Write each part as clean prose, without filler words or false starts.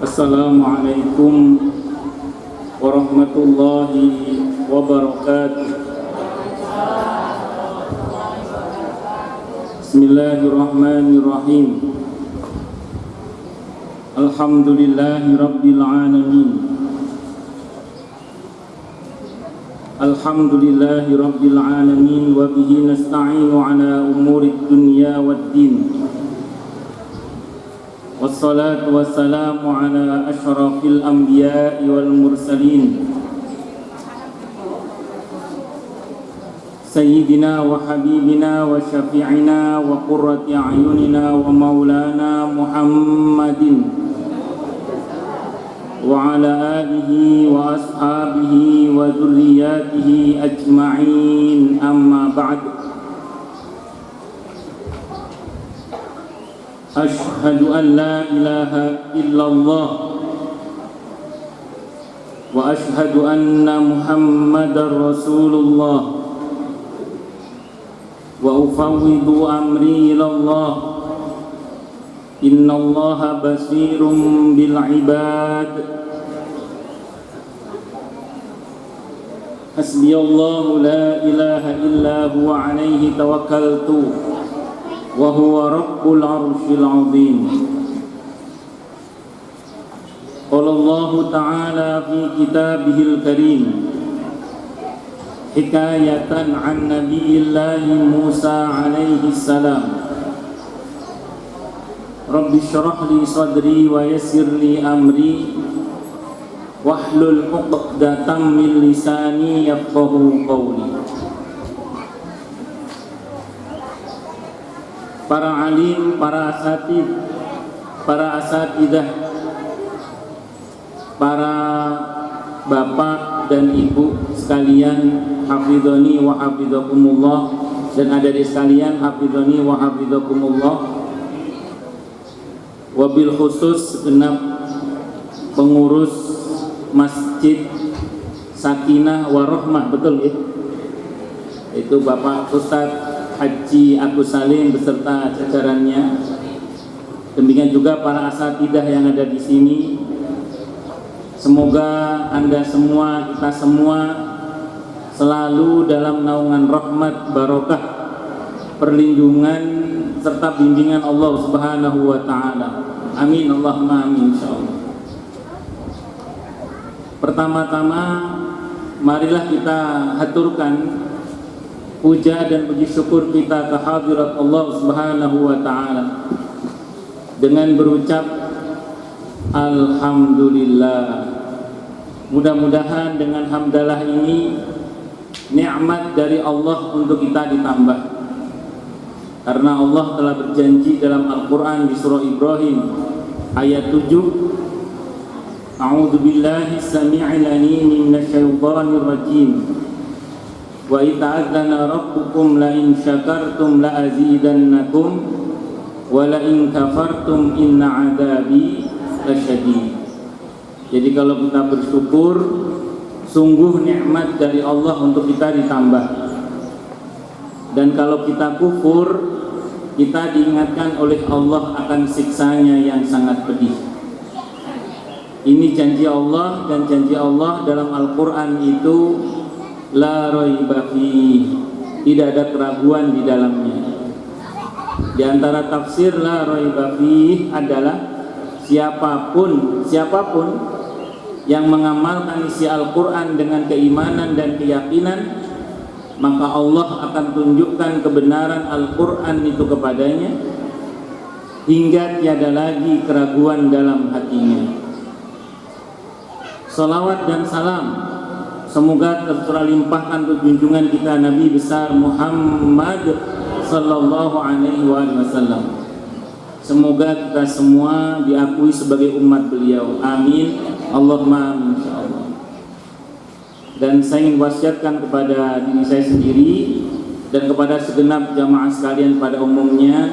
Assalamualaikum warahmatullahi wabarakatuh. Bismillahirrahmanirrahim. Alhamdulillahi rabbil alamin. Alhamdulillahi rabbil alamin wa bihi nasta'inu ala umurid dunya waddin. Wassalatu wassalamu ala asyrafil anbiya'i wal mursalin Sayyidina wa habibina wa syafi'ina wa qurrati a'yunina wa maulana Muhammadin wa ala alihi wa ashabihi wa dhurriyyatihi ajma'in, amma ba'd. Ashhadu an la ilaha illallah wa ashhadu anna Muhammadar Rasulullah wa ufawwidu amri ilallah. Innallaha basirun bil ibad. Hasbiyallahu la ilaha illa huwa alaihi tawakkaltu wa huwa rabbul arsyil azim. Qala Allah ta'ala fi kitabihil karim hikayatan an nabiyillahi Musa alaihi salam. Rabbi syrah li sadri wa yassir li amri wahlul 'uqdatam min lisani yafqahu qawli. Para alim, para asatid, para asatidah, para bapak dan ibu sekalian, hafidhani wa hafidhakumullah, dan adik sekalian, hafidhani wa hafidhakumullah. Wabil khusus segenap pengurus Masjid Sakinah Warahmah, betul ya? Itu Bapak Ustadz Haji Agus Salim beserta jajarannya. Demikian juga para asatidah yang ada di sini. Semoga Anda semua, kita semua selalu dalam naungan rahmat, barokah, perlindungan serta bimbingan Allah Subhanahu wa taala. Amin Allahumma amin insyaallah. Pertama-tama marilah kita haturkan puja dan puji syukur kita ke hadirat Allah Subhanahu wa taala dengan berucap alhamdulillah. Mudah-mudahan dengan hamdalah ini nikmat dari Allah untuk kita ditambah, karena Allah telah berjanji dalam Al-Quran di surah Ibrahim ayat 7, A'udzu billahi samii'il 'aliim minasyaitonir rajiim. Wa ita'adzana rabbukum la in syakartum la azidannakum wa la in kafartum inna 'adzabi lasyadid. Jadi kalau kita bersyukur, sungguh nikmat dari Allah untuk kita ditambah. Dan kalau kita kufur, kita diingatkan oleh Allah akan siksanya yang sangat pedih. Ini janji Allah, dan janji Allah dalam Al-Quran itu la raiba fih, tidak ada keraguan di dalamnya. Di antara tafsir la raiba fih adalah siapapun yang mengamalkan isi Al-Quran dengan keimanan dan keyakinan, maka Allah akan tunjukkan kebenaran Al-Quran itu kepadanya hingga tiada lagi keraguan dalam hatinya. Salawat dan salam semoga tercurah limpahkan untuk junjungan kita Nabi besar Muhammad sallallahu alaihi wasallam. Semoga kita semua diakui sebagai umat beliau. Amin Allahumma amin insyaallah. Dan saya ingin wasiatkan kepada diri saya sendiri dan kepada segenap jamaah sekalian pada umumnya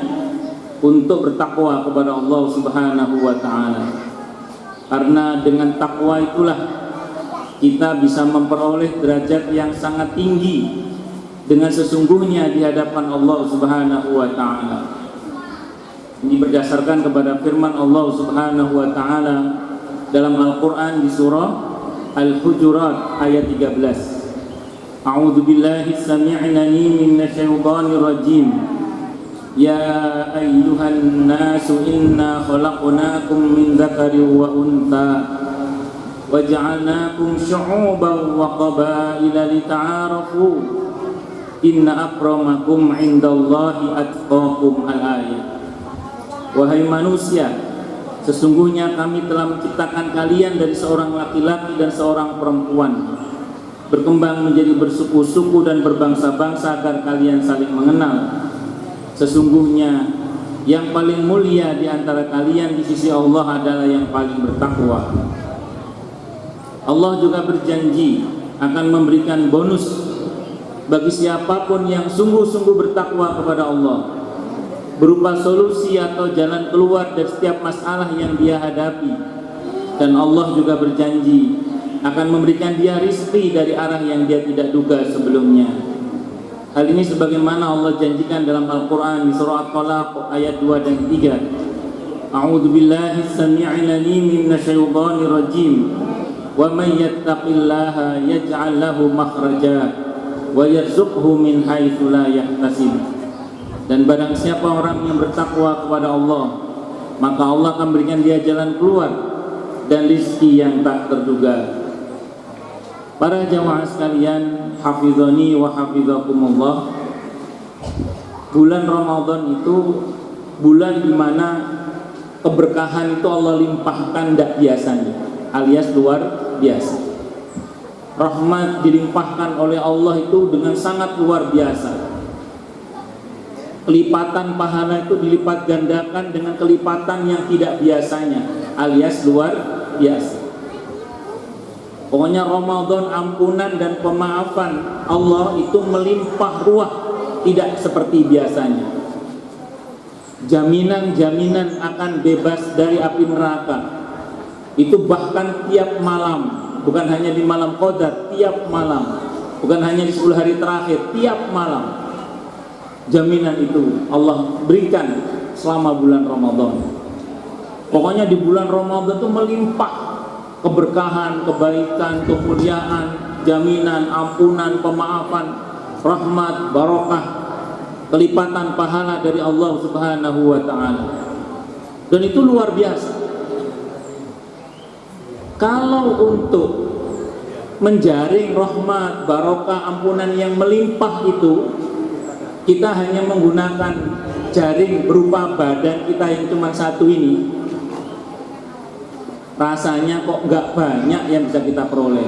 untuk bertakwa kepada Allah Subhanahu wa taala. Karena dengan takwa itulah kita bisa memperoleh derajat yang sangat tinggi dengan sesungguhnya di hadapan Allah Subhanahu wa taala. Ini berdasarkan kepada firman Allah Subhanahu wa taala, dalam Al-Quran di surah Al-Hujurat ayat 13. A'udzu billahi samii'il 'aliim minasyaitonir rajim. Ya ayyuhan nasu inna khalaqnakum min dzakarin wa untha waja'alnakum syu'uban wa qabaila lita'arafu inna akramakum 'indallahi atqakum. Al-ayat. Wahai manusia, sesungguhnya kami telah menciptakan kalian dari seorang laki-laki dan seorang perempuan, berkembang menjadi bersuku-suku dan berbangsa-bangsa agar kalian saling mengenal. Sesungguhnya yang paling mulia di antara kalian di sisi Allah adalah yang paling bertakwa. Allah juga berjanji akan memberikan bonus bagi siapapun yang sungguh-sungguh bertakwa kepada Allah, berupa solusi atau jalan keluar dari setiap masalah yang dia hadapi. Dan Allah juga berjanji akan memberikan dia rizki dari arah yang dia tidak duga sebelumnya. Hal ini sebagaimana Allah janjikan dalam Al-Quran di surah At-Talaq ayat 2 dan 3. A'udzu billahi samii'il 'aliim minasyaitonir rajim. Wa may yattaqillaha yaj'al lahu makhraja wa yarzuqhu min haitsu la yahtasib. Dan barang siapa orang yang bertakwa kepada Allah, maka Allah akan berikan dia jalan keluar dan rizki yang tak terduga. Para jamaah sekalian, hafizani wa hafizakumullah, bulan Ramadan itu bulan di mana keberkahan itu Allah limpahkan tidak biasanya, alias luar biasa. Rahmat dilimpahkan oleh Allah itu dengan sangat luar biasa. Kelipatan pahala itu dilipat gandakan dengan kelipatan yang tidak biasanya, alias luar biasa. Pokoknya Ramadan ampunan dan pemaafan Allah itu melimpah ruah, tidak seperti biasanya. Jaminan-jaminan akan bebas dari api neraka itu bahkan tiap malam, bukan hanya di malam Qadar, tiap malam, bukan hanya di 10 hari terakhir, tiap malam. Jaminan itu Allah berikan selama bulan Ramadan. Pokoknya di bulan Ramadan itu melimpah keberkahan, kebaikan, kemuliaan, jaminan, ampunan, pemaafan, rahmat, barokah, kelipatan pahala dari Allah Subhanahu wa ta'ala. Dan itu luar biasa. Kalau untuk menjaring rahmat, barokah, ampunan yang melimpah itu, kita hanya menggunakan jaring berupa badan kita yang cuma satu ini, rasanya kok nggak banyak yang bisa kita peroleh.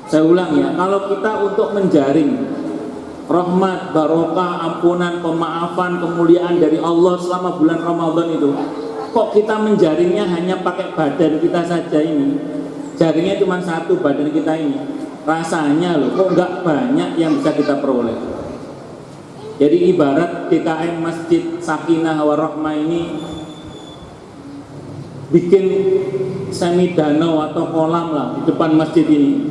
Saya ulang ya, kalau kita untuk menjaring rahmat, barokah, ampunan, pemaafan, kemuliaan dari Allah selama bulan Ramadan itu, kok kita menjaringnya hanya pakai badan kita saja ini, jaringnya cuma satu badan kita ini, rasanya loh kok nggak banyak yang bisa kita peroleh. Jadi ibarat DKM Masjid Sakinah Warahmah ini bikin semi danau atau kolam lah di depan masjid ini,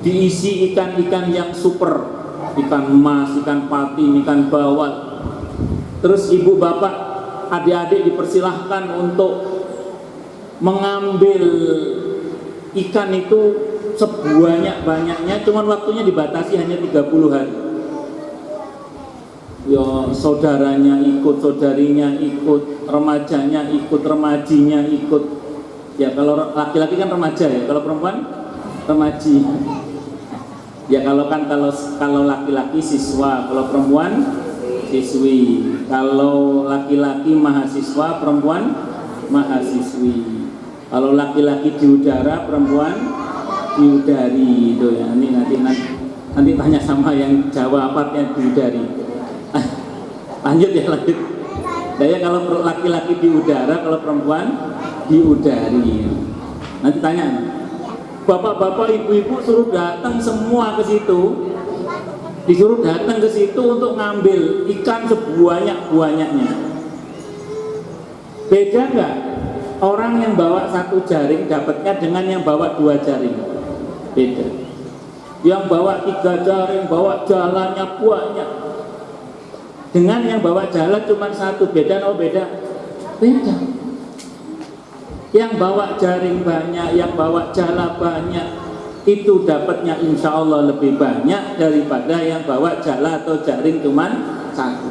diisi ikan-ikan yang super, ikan emas, ikan patin, ikan bawal. Terus ibu bapak, adik-adik dipersilahkan untuk mengambil ikan itu sebanyak-banyaknya, cuman waktunya dibatasi hanya 30 hari. Ya saudaranya ikut, saudarinya ikut, remajanya ikut, remajinya ikut. Ya kalau laki-laki kan remaja ya, kalau perempuan remaji. Ya kalau laki-laki siswa, kalau perempuan siswi. Kalau laki-laki mahasiswa, perempuan mahasiswi. Kalau laki-laki di udara, perempuan di udari. Itu ya. Ini nanti tanya sama yang Jawa apa yang di udari. Lanjut ya, lanjut. Daya kalau laki-laki di udara, kalau perempuan di udari. Nanti tanya, bapak-bapak, ibu-ibu suruh datang semua ke situ, disuruh datang ke situ untuk ngambil ikan sebanyak-banyaknya. Beda nggak orang yang bawa satu jaring dapatnya dengan yang bawa 2 jaring? Beda. Yang bawa 3 jaring, bawa jalannya banyak, dengan yang bawa jalan cuma 1, beda. Beda. Yang bawa jaring banyak, yang bawa jala banyak, itu dapatnya insya Allah lebih banyak daripada yang bawa jala atau jaring cuman satu.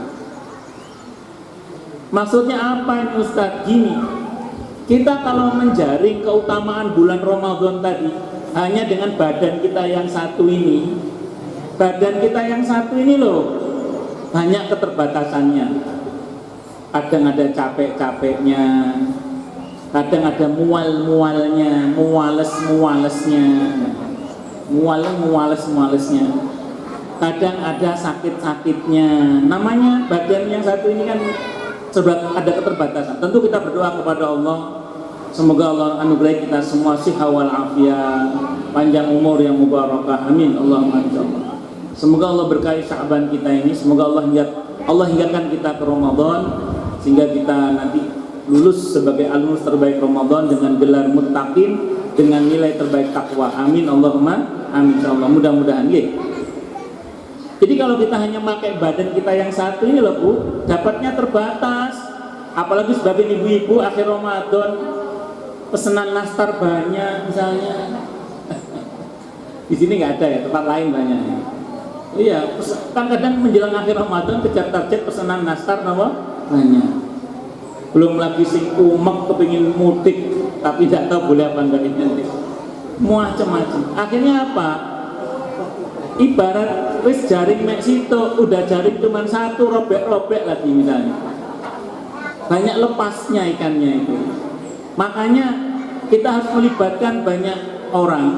Maksudnya apa ini Ustadz? Gini, kita kalau menjaring keutamaan bulan Ramadan tadi hanya dengan badan kita yang satu ini, badan kita yang satu ini loh banyak keterbatasannya. Kadang ada capek-capeknya, kadang ada mual-mualnya, muales-mualesnya, muales-mualesnya, kadang ada sakit-sakitnya. Namanya badan yang satu ini kan sebab ada keterbatasan. Tentu kita berdoa kepada Allah, semoga Allah anugerahi kita semua siha wal afiyah, panjang umur yang mubarakah, amin Allahumma insyaallah. Semoga Allah berkahi Sya'ban kita ini, semoga Allah hindarkan kita ke Ramadan sehingga kita nanti lulus sebagai alumnus terbaik Ramadan dengan gelar muttaqin, dengan nilai terbaik takwa, amin Allahumma amin insyaallah. Mudah-mudahan ya. Jadi kalau kita hanya pakai badan kita yang satu ini loh Bu, dapatnya terbatas. Apalagi sebagai ibu-ibu akhir Ramadan, pesanan nastar banyak misalnya. Di sini nggak ada ya, tempat lain banyak. Iya, kan kadang menjelang akhir Ramadan kejar target pesanan nastar banyak. Belum lagi sing umek kepingin mudik tapi tidak tahu boleh apa enggak ini. Macam-macam. Akhirnya apa? Ibarat wis jaring mek situ, udah jaring cuma satu, robek-robek lagi misalnya. Banyak lepasnya ikannya itu. Makanya kita harus melibatkan banyak orang.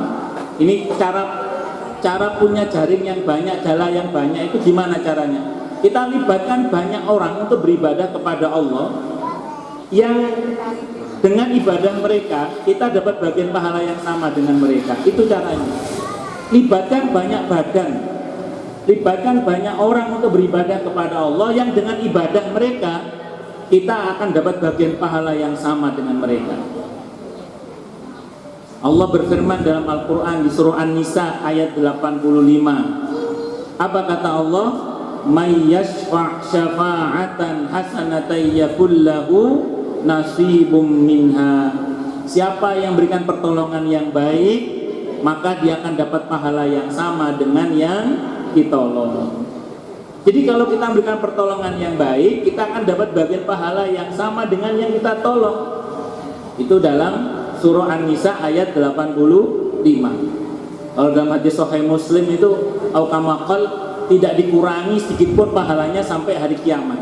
Ini cara punya jaring yang banyak, jala yang banyak itu gimana caranya? Kita libatkan banyak orang untuk beribadah kepada Allah, yang dengan ibadah mereka kita dapat bagian pahala yang sama dengan mereka. Itu caranya. Libatkan banyak badan, libatkan banyak orang untuk beribadah kepada Allah, yang dengan ibadah mereka kita akan dapat bagian pahala yang sama dengan mereka. Allah berfirman dalam Al-Quran di surah An-Nisa ayat 85. Apa kata Allah? May yashfa' syafa'atan hasanatan yakul lahu nasibum minha. Siapa yang berikan pertolongan yang baik, maka dia akan dapat pahala yang sama dengan yang ditolong. Jadi kalau kita memberikan pertolongan yang baik, kita akan dapat bagian pahala yang sama dengan yang kita tolong. Itu dalam surah An-Nisa ayat 85. Kalau dalam hadis Sahih Muslim itu au kama qal, tidak dikurangi sedikit pun pahalanya sampai hari kiamat.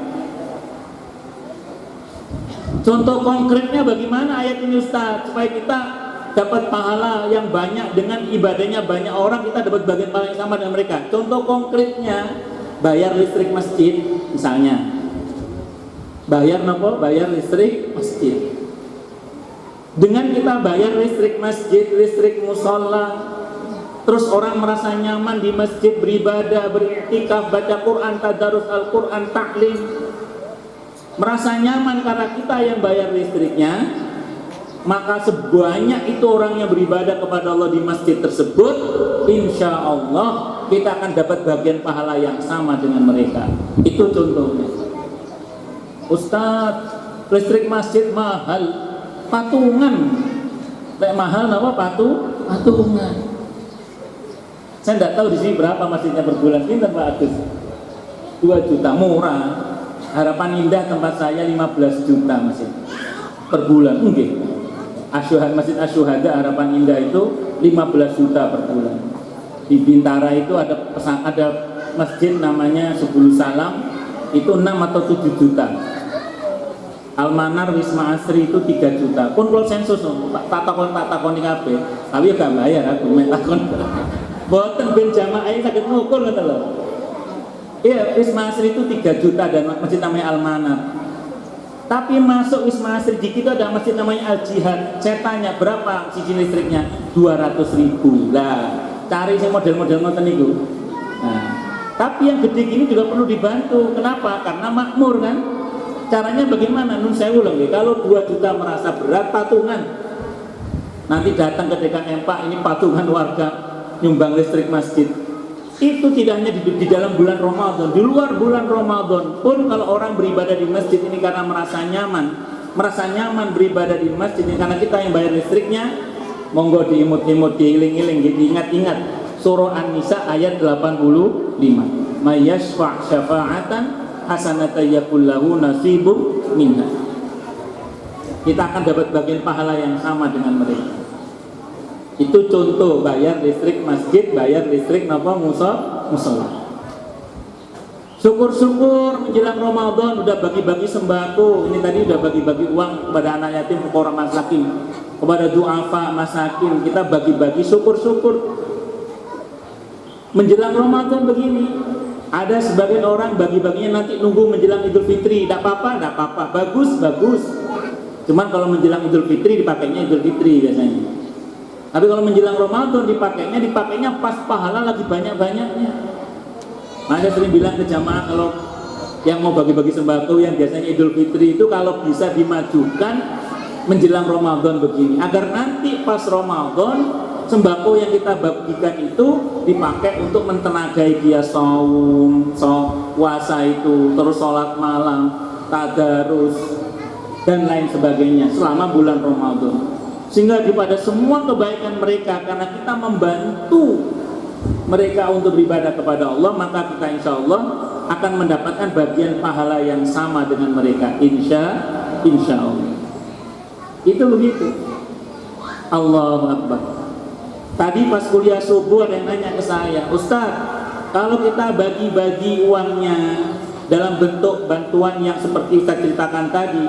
Contoh konkretnya bagaimana ayat ini Ustaz? Supaya kita dapat pahala yang banyak dengan ibadahnya banyak orang, kita dapat bagian pahala yang sama dengan mereka. Contoh konkretnya, bayar listrik masjid misalnya. Bayar apa? Bayar listrik masjid. Dengan kita bayar listrik masjid, listrik musola, terus orang merasa nyaman di masjid beribadah, beriktikaf, baca Quran, tadarus Al-Quran, taklim, merasa nyaman karena kita yang bayar listriknya, maka sebanyak itu orang yang beribadah kepada Allah di masjid tersebut, insya Allah kita akan dapat bagian pahala yang sama dengan mereka. Itu contohnya. Ustadz, listrik masjid mahal, patungan. Kayak mahal apa? Patungan. Saya tidak tahu di sini berapa masjidnya per bulan. Pinter Pak Agus? 2 juta, murah. Harapan Indah tempat saya 15 juta masjid per bulan. Mungkin. Masjid Asyuhada Harapan Indah itu 15 juta per bulan. Di Bintara itu ada masjid namanya Subul Salam, itu 6 atau 7 juta. Almanar Wisma Asri itu 3 juta. Pun kalau sensus tak takon di kabeh, tapi gak bayar aku mek takon. Boten ben jamaah ini sakit ngukur ngoten lho. Iya, Wisma Asri itu 3 juta dan masjid namanya Almanar. Tapi masuk Wisma Asri di kita ada masjid namanya Al Jihad. Saya tanya berapa cicil listriknya? 200.000. Lah, cari sing model-model ngoten niku. Nah, tapi yang gede gini juga perlu dibantu. Kenapa? Karena makmur kan. Caranya bagaimana? Nun sewu lho nggih. Kalau 2 juta merasa berat, patungan. Nanti datang ke DKM, Pak, ini patungan warga nyumbang listrik masjid. Itu tidak hanya di dalam bulan Ramadan, di luar bulan Ramadan pun kalau orang beribadah di masjid ini karena merasa nyaman, merasa nyaman beribadah di masjid karena kita yang bayar listriknya. Monggo diimut-imut, diiling-iling, diingat-ingat surah An-Nisa ayat 85. May yashfa' syafa'atan hasanatan yakul lahu nasibun minha. Kita akan dapat bagian pahala yang sama dengan mereka. Itu contoh bayar listrik masjid, bayar listrik musola. Syukur-syukur menjelang Ramadan udah bagi-bagi sembako. Ini tadi udah bagi-bagi uang kepada anak yatim, fuqara masakin, kepada du'afa masakin. Kita bagi-bagi syukur-syukur. Menjelang Ramadan begini, ada sebagian orang bagi-baginya nanti nunggu menjelang Idul Fitri. Tidak apa-apa, bagus. Cuman kalau menjelang Idul Fitri dipakainya Idul Fitri biasanya. Tapi kalau menjelang Ramadan dipakainya pas pahala lagi banyak-banyaknya. Saya sering bilang ke jamaah kalau yang mau bagi-bagi sembako yang biasanya Idul Fitri itu kalau bisa dimajukan menjelang Ramadan begini, agar nanti pas Ramadan sembako yang kita bagikan itu dipakai untuk mentenagai dia saum, puasa itu, terus sholat malam, tadarus dan lain sebagainya selama bulan Ramadan. Sehingga daripada semua kebaikan mereka, karena kita membantu mereka untuk beribadah kepada Allah, maka kita insya Allah akan mendapatkan bagian pahala yang sama dengan mereka, insya Allah. Itu begitu. Allahu Akbar. Tadi pas kuliah subuh ada yang nanya ke saya, Ustaz, kalau kita bagi-bagi uangnya dalam bentuk bantuan yang seperti Ustaz ceritakan tadi,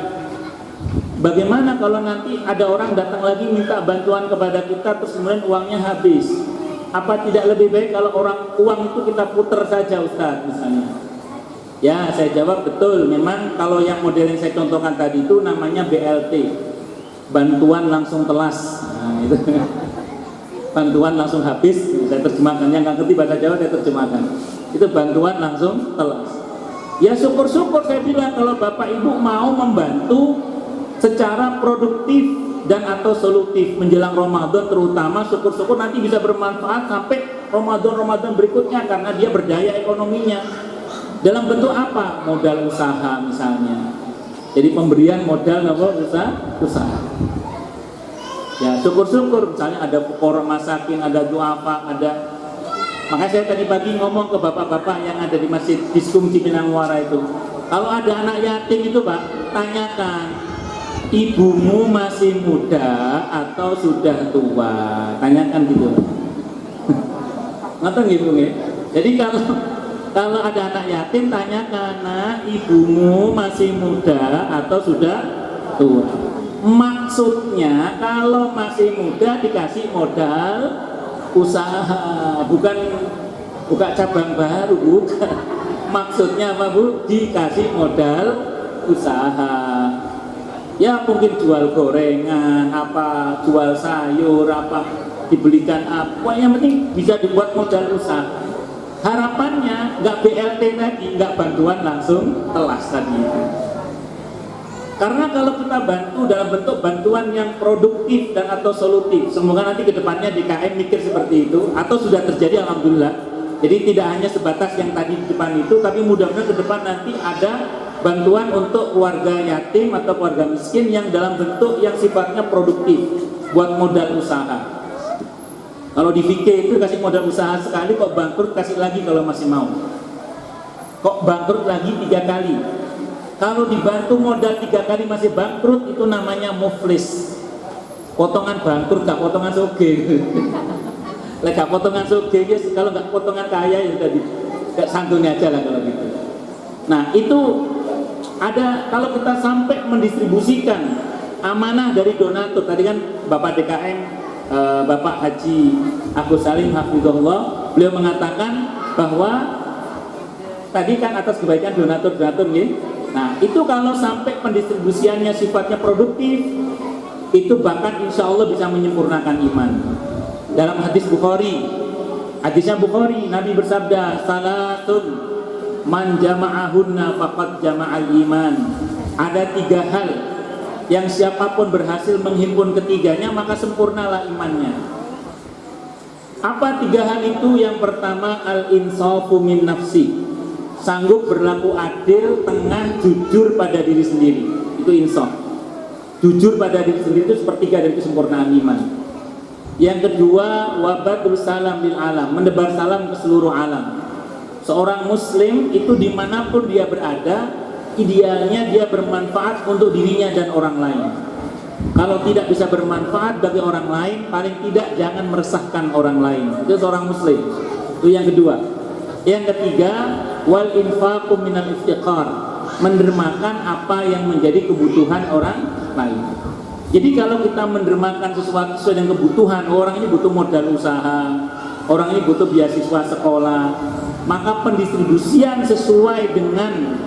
bagaimana kalau nanti ada orang datang lagi minta bantuan kepada kita terus kemudian uangnya habis? Apa tidak lebih baik kalau uang itu kita putar saja, Ustaz, misalnya? Ya, saya jawab betul. Memang kalau yang model yang saya contohkan tadi itu namanya BLT, bantuan langsung telas. Nah, itu bantuan langsung habis. Saya terjemahkan, yang nggak ngerti bahasa Jawa saya terjemahkan. Itu bantuan langsung telas. Ya syukur-syukur saya bilang kalau Bapak Ibu mau membantu secara produktif dan atau solutif menjelang Ramadan, terutama syukur-syukur nanti bisa bermanfaat sampai Ramadan berikutnya karena dia berdaya ekonominya. Dalam bentuk apa? Modal usaha misalnya. Jadi pemberian modal usaha. Ya syukur-syukur misalnya ada fuqara masakin, ada du'afa, ada. Makanya saya tadi pagi ngomong ke bapak-bapak yang ada di Masjid Diskum Cipinang Muara itu. Kalau ada anak yatim itu Pak, tanyakan, ibumu masih muda atau sudah tua? Tanyakan gitu. Ngerti gitu nggih? Jadi kalau ada anak yatim tanyakan, nah, ibumu masih muda atau sudah tua? Maksudnya kalau masih muda dikasih modal usaha, bukan buka cabang baru, bukan. Maksudnya apa Bu? Dikasih modal usaha. Ya mungkin jual gorengan, apa, jual sayur, apa, dibelikan apa, yang penting bisa dibuat modal usaha. Harapannya nggak BLT tadi, nggak bantuan langsung telas tadi itu. Karena kalau kita bantu dalam bentuk bantuan yang produktif dan atau solutif, semoga nanti kedepannya DKM mikir seperti itu, atau sudah terjadi alhamdulillah. Jadi tidak hanya sebatas yang tadi di depan itu, tapi mudah-mudahan ke depan nanti ada bantuan untuk keluarga yatim atau keluarga miskin yang dalam bentuk yang sifatnya produktif buat modal usaha. Kalau di fikih itu kasih modal usaha sekali, kok bangkrut kasih lagi kalau masih mau. Kok bangkrut lagi 3 kali. Kalau dibantu modal 3 kali masih bangkrut, itu namanya muflis. Potongan bangkrut, gak potongan soge. Lek gak potongan soge, yes, kalau gak potongan kaya ya tadi, gak santuni aja lah kalau gitu. Nah itu ada, kalau kita sampai mendistribusikan amanah dari donatur, tadi kan Bapak DKM, Bapak Haji Agus Salim Hafizullah, beliau mengatakan bahwa tadi kan atas kebaikan donatur-donatur nih. Nah itu kalau sampai pendistribusiannya sifatnya produktif, itu bahkan insya Allah bisa menyempurnakan iman. Dalam hadisnya Bukhari, Nabi bersabda, salatun man jama'ahunna faqad jama'al iman. Ada 3 hal yang siapapun berhasil menghimpun ketiganya maka sempurnalah imannya. Apa 3 hal itu? Yang pertama, al-insafu min nafsi, sanggup berlaku adil, tengah, jujur pada diri sendiri. Itu insaf. Jujur pada diri sendiri itu sepertiga dari kesempurnaan iman. Yang kedua, wabadul salam lil alam, menebar salam ke seluruh alam. Seorang muslim itu dimanapun dia berada, idealnya dia bermanfaat untuk dirinya dan orang lain. Kalau tidak bisa bermanfaat bagi orang lain, paling tidak jangan meresahkan orang lain. Itu seorang muslim. Itu yang kedua. Yang ketiga, wal infaqu minal iftiqar, mendermakan apa yang menjadi kebutuhan orang lain. Jadi kalau kita mendermakan sesuatu sesuai dengan kebutuhan, orang ini butuh modal usaha, orang ini butuh beasiswa sekolah, maka pendistribusian sesuai dengan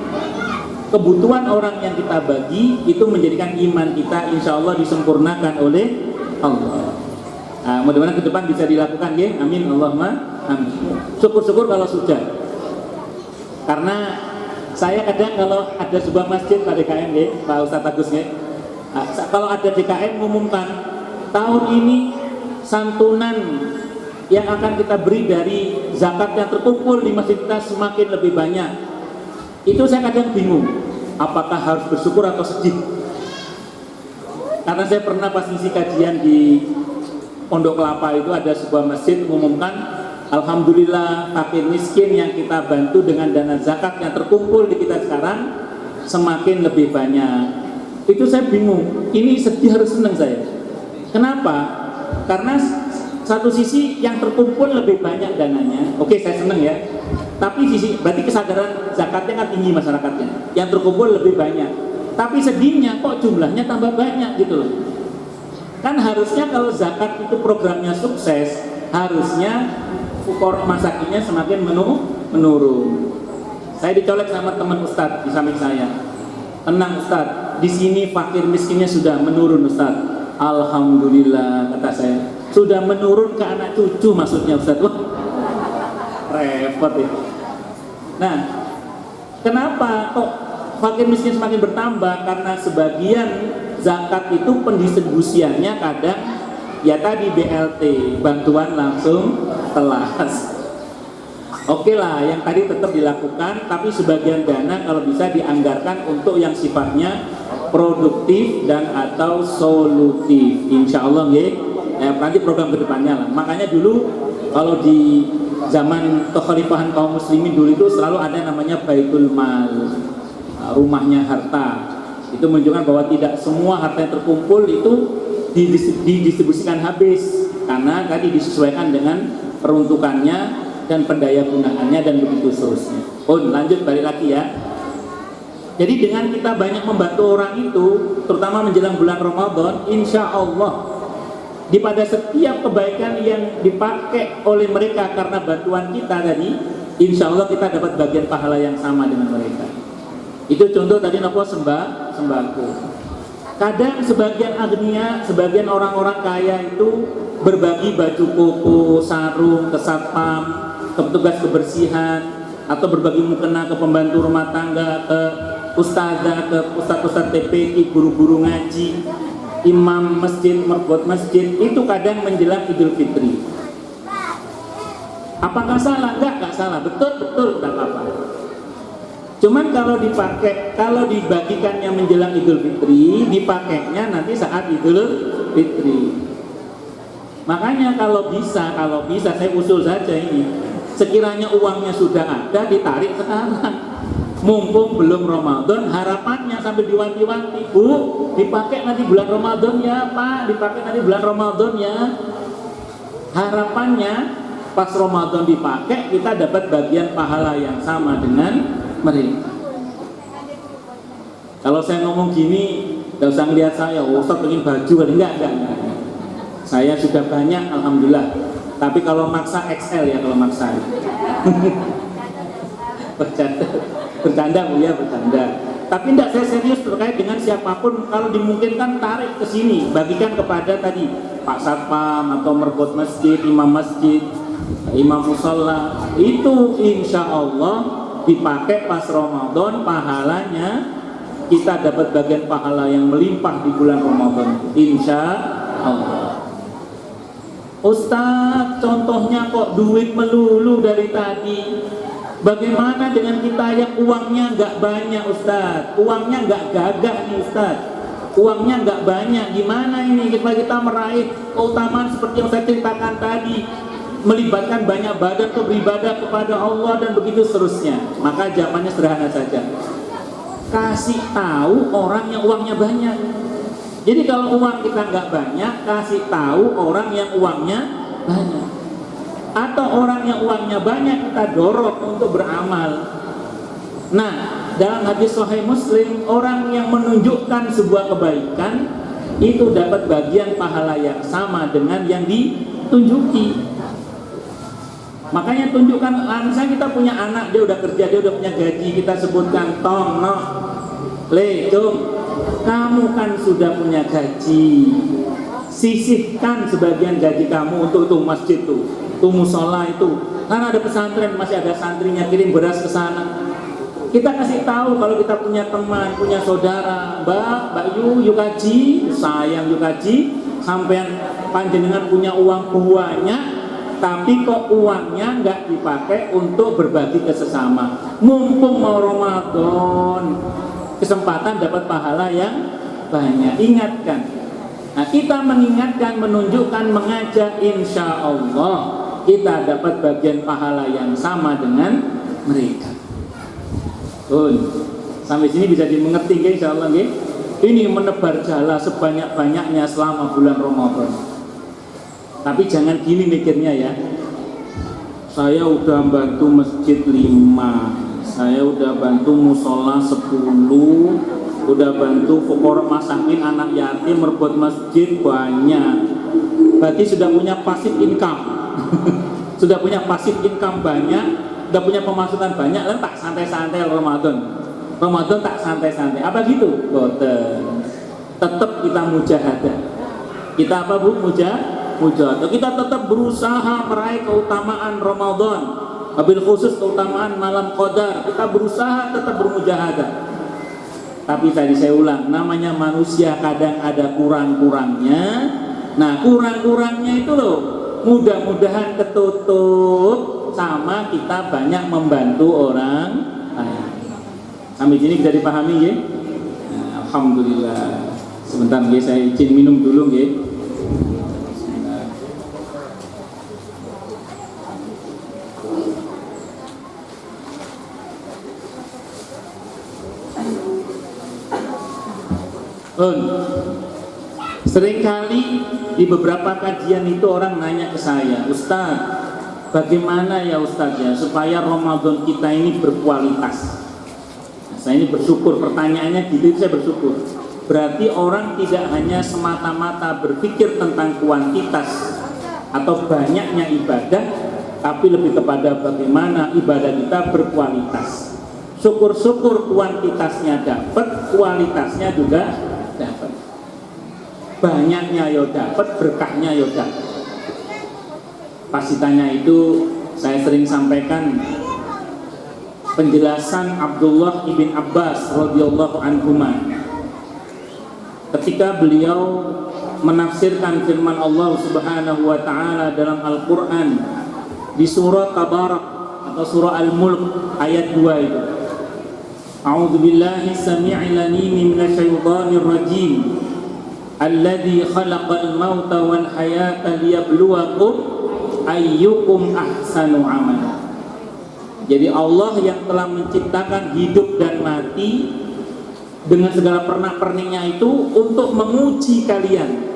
kebutuhan orang yang kita bagi itu menjadikan iman kita insya Allah disempurnakan oleh Allah. Nah, mudah-mudahan ke depan bisa dilakukan ya. Amin Allahumma amin. Syukur-syukur kalau sudah. Karena saya kadang kalau ada sebuah masjid Pak DKM ya, Pak Ustadz Agus ya, kalau ada DKM mengumumkan tahun ini santunan yang akan kita beri dari zakat yang terkumpul di masjid kita semakin lebih banyak. Itu saya kadang bingung, apakah harus bersyukur atau sedih? Karena saya pernah pas ngisi kajian di Pondok Kelapa itu ada sebuah masjid mengumumkan, alhamdulillah fakir miskin yang kita bantu dengan dana zakat yang terkumpul di kita sekarang semakin lebih banyak. Itu saya bingung, ini sedih harus senang saya. Kenapa? Karena satu sisi yang terkumpul lebih banyak dananya, oke saya senang ya. Tapi sisi berarti kesadaran zakatnya kan tinggi masyarakatnya, yang terkumpul lebih banyak. Tapi sedihnya kok jumlahnya tambah banyak gitu loh. Kan harusnya kalau zakat itu programnya sukses, harusnya fukor masakinnya semakin menurun. Saya dicolek sama teman Ustadz di samping saya. Tenang Ustadz, di sini fakir miskinnya sudah menurun Ustadz. Alhamdulillah kata saya. Sudah menurun ke anak cucu maksudnya Ustadz. Wah, repot ya. Nah, kenapa kok fakir miskin semakin bertambah? Karena sebagian zakat itu pendistribusiannya kadang ya tadi BLT, bantuan langsung telas. Oke lah, yang tadi tetap dilakukan, tapi sebagian dana kalau bisa dianggarkan untuk yang sifatnya produktif dan atau solutif. Insya Allah ya, nanti program kedepannya lah. Makanya dulu kalau di zaman kekhalifahan kaum muslimin dulu itu selalu ada namanya baitul mal, rumahnya harta. Itu menunjukkan bahwa tidak semua harta yang terkumpul itu didistribusikan habis, karena tadi disesuaikan dengan peruntukannya dan pendaya gunaannya dan begitu seterusnya. Lanjut balik lagi ya. Jadi dengan kita banyak membantu orang itu, terutama menjelang bulan Ramadan, insya Allah di pada setiap kebaikan yang dipakai oleh mereka karena bantuan kita tadi, insya Allah kita dapat bagian pahala yang sama dengan mereka. Itu contoh tadi nopo sembako. Kadang sebagian agnia, sebagian orang-orang kaya itu berbagi baju koko, sarung ke satpam, ke petugas kebersihan, atau berbagi mukena ke pembantu rumah tangga, ke ustazah, ke ustaz-ustaz TPI, guru-guru ngaji, imam masjid, merbot masjid. Itu kadang menjelang Idul Fitri. Apakah salah? Enggak salah. Betul, enggak apa-apa. Cuman kalau dipakai, kalau dibagikannya menjelang Idul Fitri, dipakainya nanti saat Idul Fitri. Makanya kalau bisa saya usul saja ini, sekiranya uangnya sudah ada, ditarik sekarang. Mumpung belum Ramadan, harapannya sambil diwanti-wanti, Bu, dipakai nanti bulan Ramadan ya, Pak, dipakai nanti bulan Ramadan ya. Harapannya pas Ramadan dipakai, kita dapat bagian pahala yang sama dengan mereka. Kalau saya ngomong gini, gak usah ngeliat saya, Ustaz pengen baju, enggak. Saya sudah banyak, alhamdulillah. Tapi kalau maksa XL ya, kalau maksa. Bercanda Bu ya, bercanda. Tapi enggak, saya serius terkait dengan siapapun, kalau dimungkinkan tarik ke sini, bagikan kepada tadi Pak Satpam atau merbot masjid, imam masjid, imam musalla. Itu insya Allah dipakai pas Ramadan, pahalanya kita dapat bagian pahala yang melimpah di bulan Ramadan, insya Allah. Ustaz, contohnya kok duit melulu dari tadi. Bagaimana dengan kita yang uangnya nggak banyak Ustaz? Uangnya nggak gagah nih Ustaz. uangnya nggak banyak, gimana ini kita meraih keutamaan seperti yang saya ceritakan tadi, melibatkan banyak badan untuk beribadah kepada Allah dan begitu seterusnya. Maka jawabannya sederhana saja, kasih tahu orang yang uangnya banyak. Jadi kalau uang kita nggak banyak, kasih tahu orang yang uangnya banyak. Atau orang yang uangnya banyak kita dorong untuk beramal. Nah, dalam hadis Sahih Muslim, orang yang menunjukkan sebuah kebaikan itu dapat bagian pahala yang sama dengan yang ditunjuki. Makanya tunjukkan, misalnya kita punya anak, dia udah kerja, dia udah punya gaji, kita sebutkan, tong, no, le, cung, kamu kan sudah punya gaji, sisihkan sebagian gaji kamu untuk itu masjid tuh musola itu. Karena ada pesantren, masih ada santrinya, kirim beras ke sana. Kita kasih tahu kalau kita punya teman, punya saudara, Mbak yuk kaji, sayang yuk kaji, sampean panjenengan punya uang banyak, tapi kok uangnya nggak dipakai untuk berbagi ke sesama. Mumpung mau Ramadan, kesempatan dapat pahala yang banyak. Ingatkan. Nah, kita mengingatkan, menunjukkan, mengajak, insya Allah kita dapat bagian pahala yang sama dengan mereka. Sampai sini bisa dimengerti, insya Allah. Ini menebar jala sebanyak-banyaknya selama bulan Ramadan. Tapi jangan gini mikirnya ya, saya udah bantu masjid 5, saya udah bantu musola 10, udah bantu fuqara masakin, anak yatim, merebut masjid banyak. Berarti sudah punya passive income. Sudah punya passive income banyak, udah punya pemasukan banyak, dan tak santai-santai Ramadan tak santai-santai. Apa gitu? Boten. Tetap kita mujahadah. Kita apa Bu? Mujahadah. Kita tetap berusaha meraih keutamaan Ramadan, wabil khusus keutamaan malam Qadar. Kita berusaha tetap bermujahadah. Tapi tadi saya ulang, namanya manusia kadang ada kurang-kurangnya. Nah, kurang-kurangnya itu loh, mudah-mudahan ketutup sama kita banyak membantu orang lain. Sampai sini bisa dipahami ya? Nah, alhamdulillah. Sebentar ya, saya izin minum dulu ya. Seringkali di beberapa kajian itu orang nanya ke saya, Ustaz, bagaimana ya Ustaz ya supaya Ramadan kita ini berkualitas? Nah, saya ini bersyukur, pertanyaannya gitu, saya bersyukur. Berarti orang tidak hanya semata-mata berpikir tentang kuantitas atau banyaknya ibadah, tapi lebih kepada bagaimana ibadah kita berkualitas. Syukur-syukur kuantitasnya dapat, kualitasnya juga dapat. Banyaknya yo dapat, berkahnya yo dapat. Pas ditanya itu, saya sering sampaikan penjelasan Abdullah ibn Abbas radhiyallahu anhuma ketika beliau menafsirkan firman Allah Subhanahu wa taala dalam Al-Qur'an di surah Tabarak atau surah Al-Mulk ayat 2 itu. A'udzu billahi samii'il 'aliim minasyaitonir rajim. Alladzi khalaqal mauta wal hayata liyabluwakum ayyukum ahsanu amala. Jadi Allah yang telah menciptakan hidup dan mati dengan segala pernak-perniknya itu untuk menguji kalian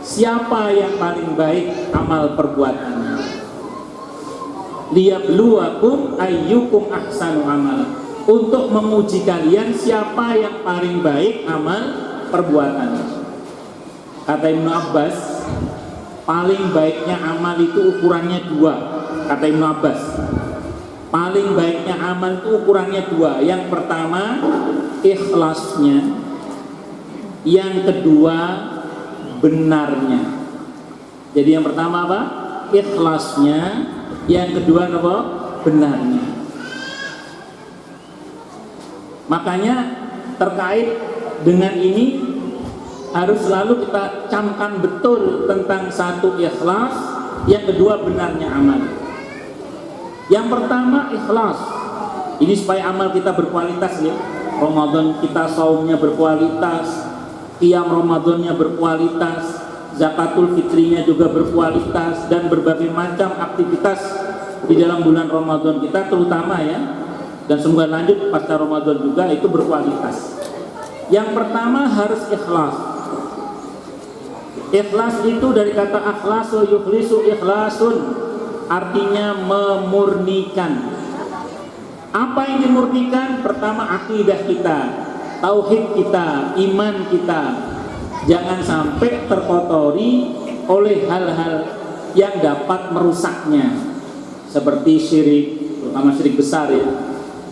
siapa yang paling baik amal perbuatannya. Liyabluwakum ayyukum ahsanu amala. Untuk menguji kalian siapa yang paling baik amal perbuatannya. Kata Ibnu Abbas, paling baiknya amal itu ukurannya 2. Kata Ibnu Abbas, paling baiknya amal itu ukurannya 2. Yang pertama ikhlasnya, yang kedua benarnya. Jadi yang pertama apa? Ikhlasnya, yang kedua apa? Benarnya. Makanya terkait dengan ini harus selalu kita camkan betul tentang satu ikhlas, yang kedua benarnya amal. Yang pertama ikhlas. Ini supaya amal kita berkualitas ya. Ramadan kita saumnya berkualitas, qiyam Ramadannya berkualitas, zakatul fitrinya juga berkualitas, dan berbagai macam aktivitas di dalam bulan Ramadan kita terutama ya, dan semoga lanjut pasca Ramadan juga itu berkualitas. Yang pertama harus ikhlas. Ikhlas itu dari kata akhlasu yukhlisu ikhlasun, artinya memurnikan. Apa yang dimurnikan? Pertama akidah kita, tauhid kita, iman kita. Jangan sampai terkotori oleh hal-hal yang dapat merusaknya, seperti syirik, terutama syirik besar ya,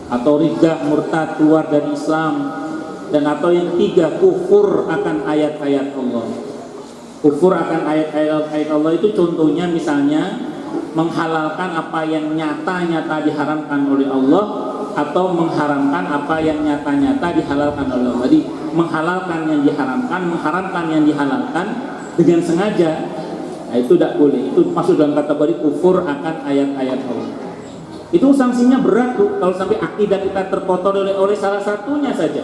atau riddah, murtad, keluar dari Islam, dan atau yang ketiga kufur akan ayat-ayat Allah. Kufur akan ayat-ayat Allah itu contohnya misalnya menghalalkan apa yang nyata-nyata diharamkan oleh Allah, atau mengharamkan apa yang nyata-nyata dihalalkan oleh Allah. Jadi menghalalkan yang diharamkan, mengharamkan yang dihalalkan dengan sengaja, nah, itu tidak boleh. Itu masuk dalam kategori kufur akan ayat-ayat Allah. Itu sanksinya berat tuh kalau sampai akidah kita terkotori oleh salah satunya saja.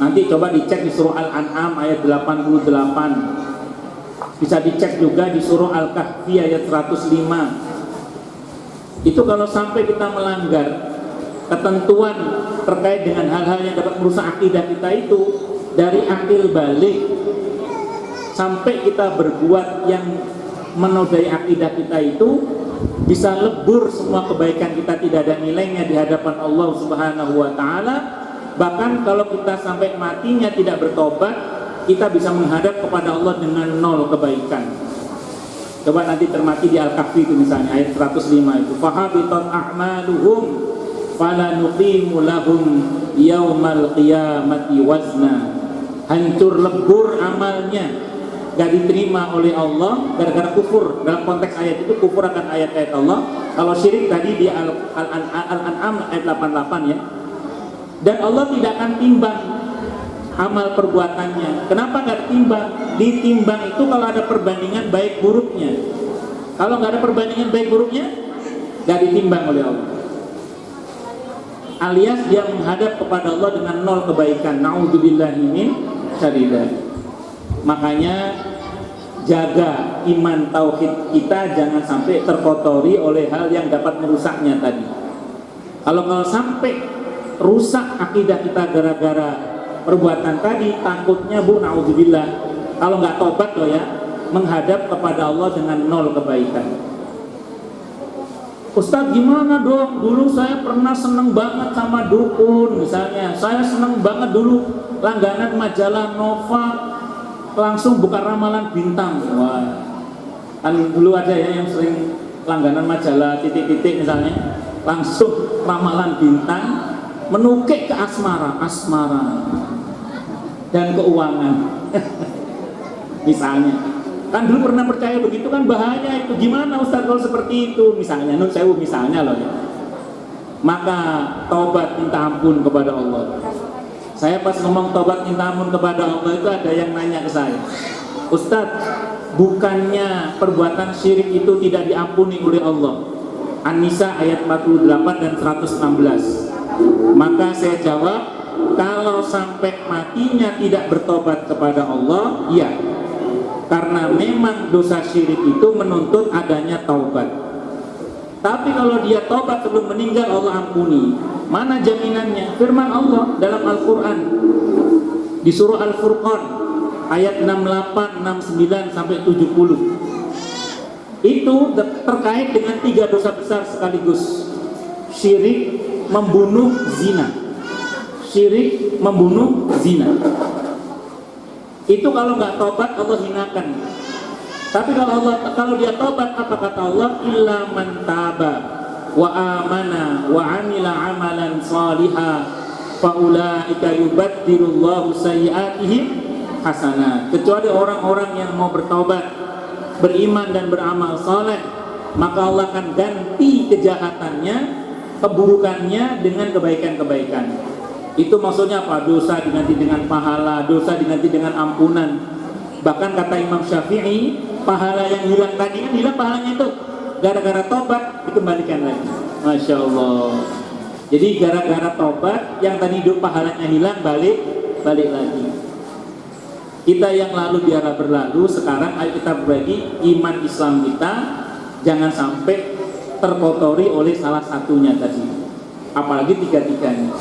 Nanti coba dicek di surah Al-An'am ayat 88. Bisa dicek juga di surah Al-Kahfi ayat 105. Itu kalau sampai kita melanggar ketentuan terkait dengan hal-hal yang dapat merusak akidah kita itu, dari akil balik sampai kita berbuat yang menodai akidah kita itu, bisa lebur semua kebaikan kita, tidak ada nilainya di hadapan Allah Subhanahu wa taala. Bahkan kalau kita sampai matinya tidak bertobat, kita bisa menghadap kepada Allah dengan 0 kebaikan. Coba nanti termati di Al-Kahfi itu misalnya ayat 105 itu, fahabitat a'maluhum fala nuqimu lahum yaumal qiyamati wazna. Hancur lebur amalnya, gak diterima oleh Allah gara-gara kufur. Dalam konteks ayat itu kufur akan ayat-ayat Allah. Kalau syirik tadi di Al-An'am ayat 88 ya. Dan Allah tidak akan timbang amal perbuatannya. Kenapa nggak ditimbang? Ditimbang itu kalau ada perbandingan baik buruknya. Kalau nggak ada perbandingan baik buruknya, nggak ditimbang oleh Allah. Alias dia menghadap kepada Allah dengan 0 kebaikan. Na'udzubillahi min syarri. Makanya jaga iman tauhid kita jangan sampai terkotori oleh hal yang dapat merusaknya tadi. Kalau sampai rusak akidah kita gara-gara perbuatan tadi, takutnya na'udzubillah, kalau nggak tobat loh ya, menghadap kepada Allah dengan 0 kebaikan. Ustadz gimana dong? Dulu saya pernah seneng banget sama dukun misalnya. Saya seneng banget dulu langganan majalah Nova, langsung buka ramalan bintang. Wah, kan dulu ada ya yang sering langganan majalah titik-titik misalnya, langsung ramalan bintang, menukik ke asmara dan keuangan. Misalnya, kan dulu pernah percaya begitu, kan bahaya itu. Gimana Ustaz kalau seperti itu? Misalnya, nun sewu misalnya loh ya. Maka taubat minta ampun kepada Allah. Saya pas ngomong taubat minta ampun kepada Allah itu ada yang nanya ke saya, Ustaz, bukannya perbuatan syirik itu tidak diampuni oleh Allah? An-Nisa ayat 48 dan 116. Maka saya jawab, kalau sampai matinya tidak bertobat kepada Allah, iya. Karena memang dosa syirik itu menuntut adanya taubat. Tapi kalau dia taubat sebelum meninggal, Allah ampuni. Mana jaminannya? Firman Allah dalam Al-Quran di surah Al-Furqan ayat 68, 69 sampai 70. Itu terkait dengan 3 dosa besar sekaligus. Syirik, membunuh, zina. Syirik, membunuh, zina. Itu kalau nggak tobat Allah hinakan. Tapi kalau dia tobat, apa kata Allah? Illa man taba wa amana wa amila amalan salihah fa ulaika yubaddilullahu sayyi'atihim hasanat. Kecuali orang-orang yang mau bertobat, beriman dan beramal saleh, maka Allah akan ganti kejahatannya, keburukannya dengan kebaikan-kebaikan. Itu maksudnya apa? Dosa diganti dengan pahala, dosa diganti dengan ampunan. Bahkan kata Imam Syafi'i, pahala yang hilang tadi kan hilang pahalanya itu gara-gara tobat dikembalikan lagi. Masya Allah. Jadi gara-gara tobat yang tadi pahalanya hilang balik lagi. Kita yang lalu biarlah berlalu, sekarang ayo kita berbagi iman Islam kita, jangan sampai terkotori oleh salah satunya tadi, apalagi tiga-tiganya.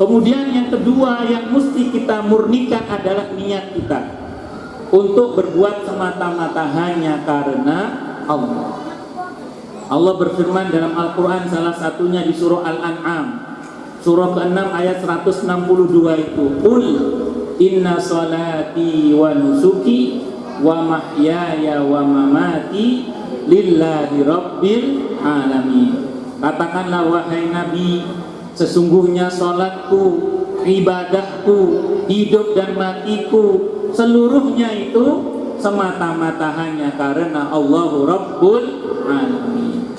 Kemudian yang kedua yang mesti kita murnikan adalah niat kita untuk berbuat semata-mata hanya karena Allah. Allah berfirman dalam Al-Quran, salah satunya di surah Al-An'am, surah ke-6 ayat 162 itu, Qul inna salati wa nusuki wa mahyaya wa mamati lillahi rabbil alamin. Katakanlah wahai Nabi, sesungguhnya salatku, ibadahku, hidup dan matiku, seluruhnya itu semata-mata hanya karena Allahu Rabbul Alamin.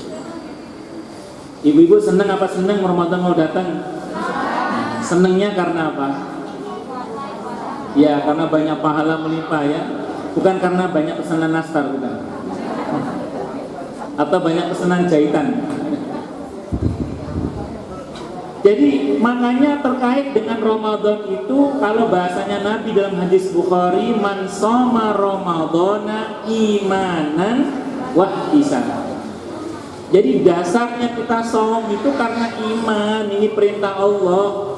Ibu-ibu senang apa senang Ramadan mau datang? Senangnya karena apa? Ya karena banyak pahala melimpah ya. Bukan karena banyak pesanan nastar bukan. Atau banyak pesanan jahitan. Jadi makanya terkait dengan Ramadan itu, kalau bahasanya Nabi dalam hadis Bukhari, man shoma ramadhana imanan wa ihtisaban. Jadi dasarnya kita shom itu karena iman, ini perintah Allah.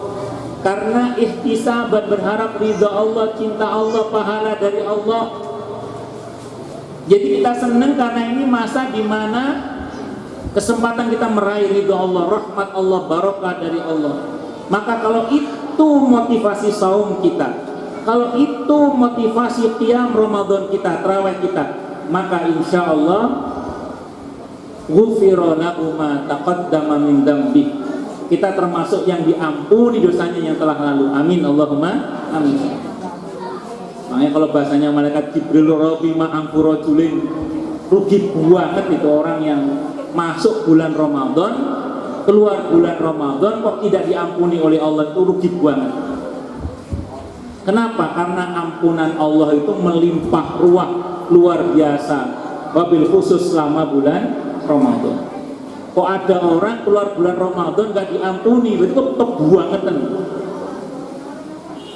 Karena ihtisaban, berharap ridha Allah, cinta Allah, pahala dari Allah. Jadi kita senang karena ini masa di mana kesempatan kita meraih ridha Allah, rahmat Allah, barokah dari Allah. Maka kalau itu motivasi saum kita, kalau itu motivasi qiyam Ramadan kita, tarawih kita, maka insya Allah ghufira lahu ma taqaddama min dzambi. Kita termasuk yang diampuni dosanya yang telah lalu. Amin Allahumma amin. Makanya kalau bahasanya malaikat Jibril rahima angkurojulin, rugi banget itu orang yang masuk bulan Ramadan, keluar bulan Ramadan kok tidak diampuni oleh Allah, itu rugi banget. Kenapa? Karena ampunan Allah itu melimpah ruah luar biasa, wabil khusus selama bulan Ramadan. Kok ada orang keluar bulan Ramadan gak diampuni, itu kebuangetan.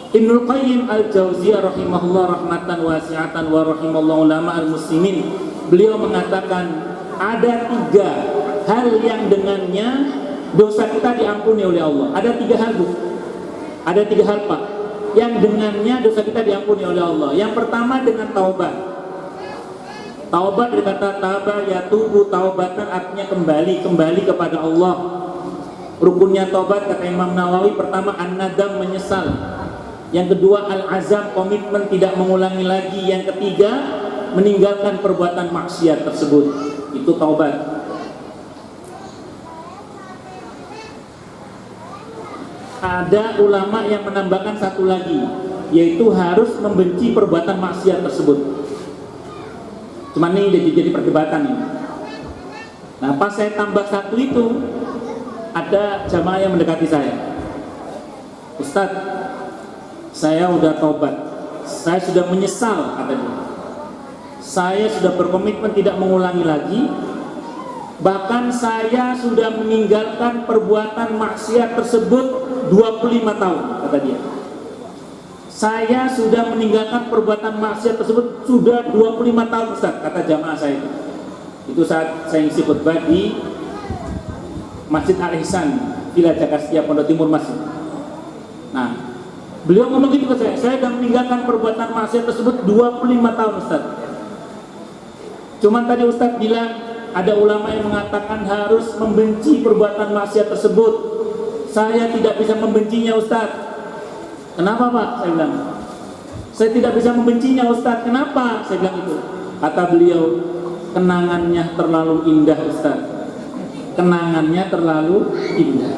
Ibnul Qayyim Al-Jauziyah rahimahullah rahmatan wasi'atan wa rahimallahu ulama al-muslimin, beliau mengatakan ada 3 hal yang dengannya dosa kita diampuni oleh Allah. Ada 3 hal Bu. Ada 3 hal Pak yang dengannya dosa kita diampuni oleh Allah. Yang pertama dengan taubat. Taubat dari kata taba yatubu, taubatan artinya kembali kepada Allah. Rukunnya taubat kata Imam Nawawi, pertama an-nadam, menyesal. Yang kedua al-azam, komitmen tidak mengulangi lagi. Yang ketiga meninggalkan perbuatan maksiat tersebut. Itu taubat. Ada ulama yang menambahkan satu lagi, yaitu harus membenci perbuatan maksiat tersebut. Cuman ini jadi perdebatan ini. Nah pas saya tambah satu itu, ada jamaah yang mendekati saya, Ustadz, saya udah taubat, saya sudah menyesal, katanya. Saya sudah berkomitmen tidak mengulangi lagi. Bahkan saya sudah meninggalkan perbuatan maksiat tersebut 25 tahun, kata dia. Saya sudah meninggalkan perbuatan maksiat tersebut sudah 25 tahun Ustaz, kata jamaah saya. Itu saat saya ngisi khutbah di Masjid Al-Ihsan, Villa Jakastia, Pondok Timur Masjid. Nah, beliau ngomong gitu ke saya sudah meninggalkan perbuatan maksiat tersebut 25 tahun Ustaz. Cuman tadi Ustaz bilang ada ulama yang mengatakan harus membenci perbuatan maksiat tersebut. Saya tidak bisa membencinya Ustaz. Kenapa Pak? Saya bilang, saya tidak bisa membencinya Ustaz. Kenapa? Saya bilang itu. Kata beliau, kenangannya terlalu indah Ustaz. Kenangannya terlalu indah.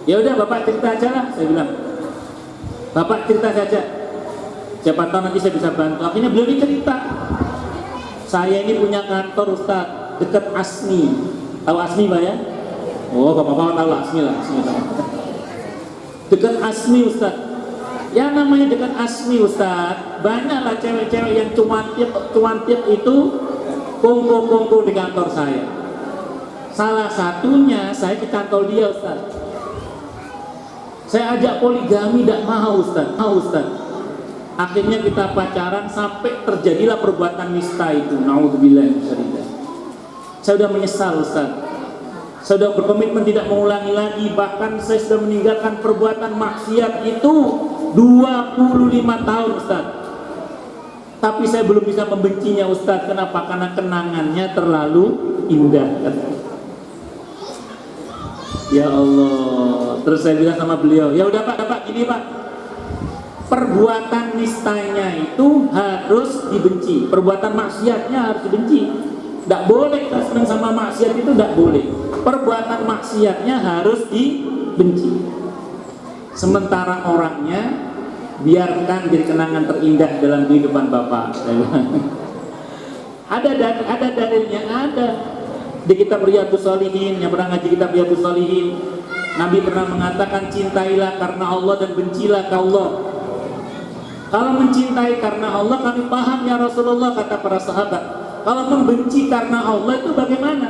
Ya udah Bapak cerita aja lah, saya bilang. Bapak cerita saja. Siapa tahu nanti saya bisa bantu. Akhirnya beliau ini cerita. Saya ini punya kantor Ustaz dekat Asmi. Tahu Asmi Pak ya? Oh Bapak-bapak tahu lah Asmi lah. Dekat Asmi Ustaz. Ya namanya dekat Asmi Ustaz, banyaklah cewek-cewek yang cuantiap itu kongko-kongko di kantor saya. Salah satunya saya ke kantor dia Ustaz. Saya ajak poligami, tidak mau Ustaz. Akhirnya kita pacaran sampai terjadilah perbuatan nista itu. Naudzubillah. Saya sudah menyesal Ustaz. Saya sudah berkomitmen tidak mengulangi lagi. Bahkan saya sudah meninggalkan perbuatan maksiat itu 25 tahun Ustaz. Tapi saya belum bisa membencinya Ustaz. Kenapa? Karena kenangannya terlalu indah. Ya Allah. Terus saya bilang sama beliau, ya udah Pak, gini Pak, perbuatan nistanya itu harus dibenci, perbuatan maksiatnya harus dibenci. Tidak boleh kita senang sama maksiat, itu tidak boleh. Perbuatan maksiatnya harus dibenci. Sementara orangnya biarkan jadi kenangan terindah dalam kehidupan Bapak. Ada dalilnya, ada. Di kitab Riyadhus Shalihin, yang pernah ngaji kitab Riyadhus Shalihin, Nabi pernah mengatakan, cintailah karena Allah dan bencilah ke Allah. Kalau mencintai karena Allah kami paham ya Rasulullah, kata para sahabat. Kalau membenci karena Allah itu bagaimana?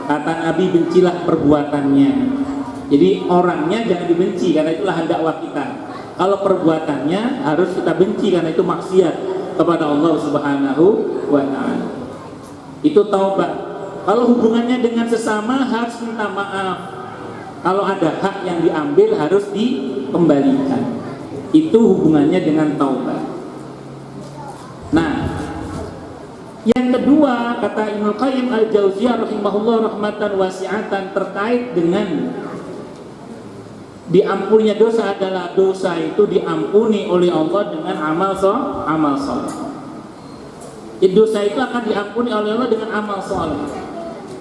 Kata Nabi, bencilah perbuatannya. Jadi orangnya jangan dibenci, karena itulah dakwah kita. Kalau perbuatannya harus kita benci, karena itu maksiat kepada Allah Subhanahu wa ta'ala. Itu taubat. Kalau hubungannya dengan sesama harus minta maaf. Kalau ada hak yang diambil harus dikembalikan. Itu hubungannya dengan taubat. Nah, yang kedua kata Ibnu Qayyim Al-Jauziyah rahimahullah rahmatan wasi'atan terkait dengan diampunnya dosa adalah dosa itu diampuni oleh Allah dengan amal saleh. Dosa itu akan diampuni oleh Allah dengan amal saleh.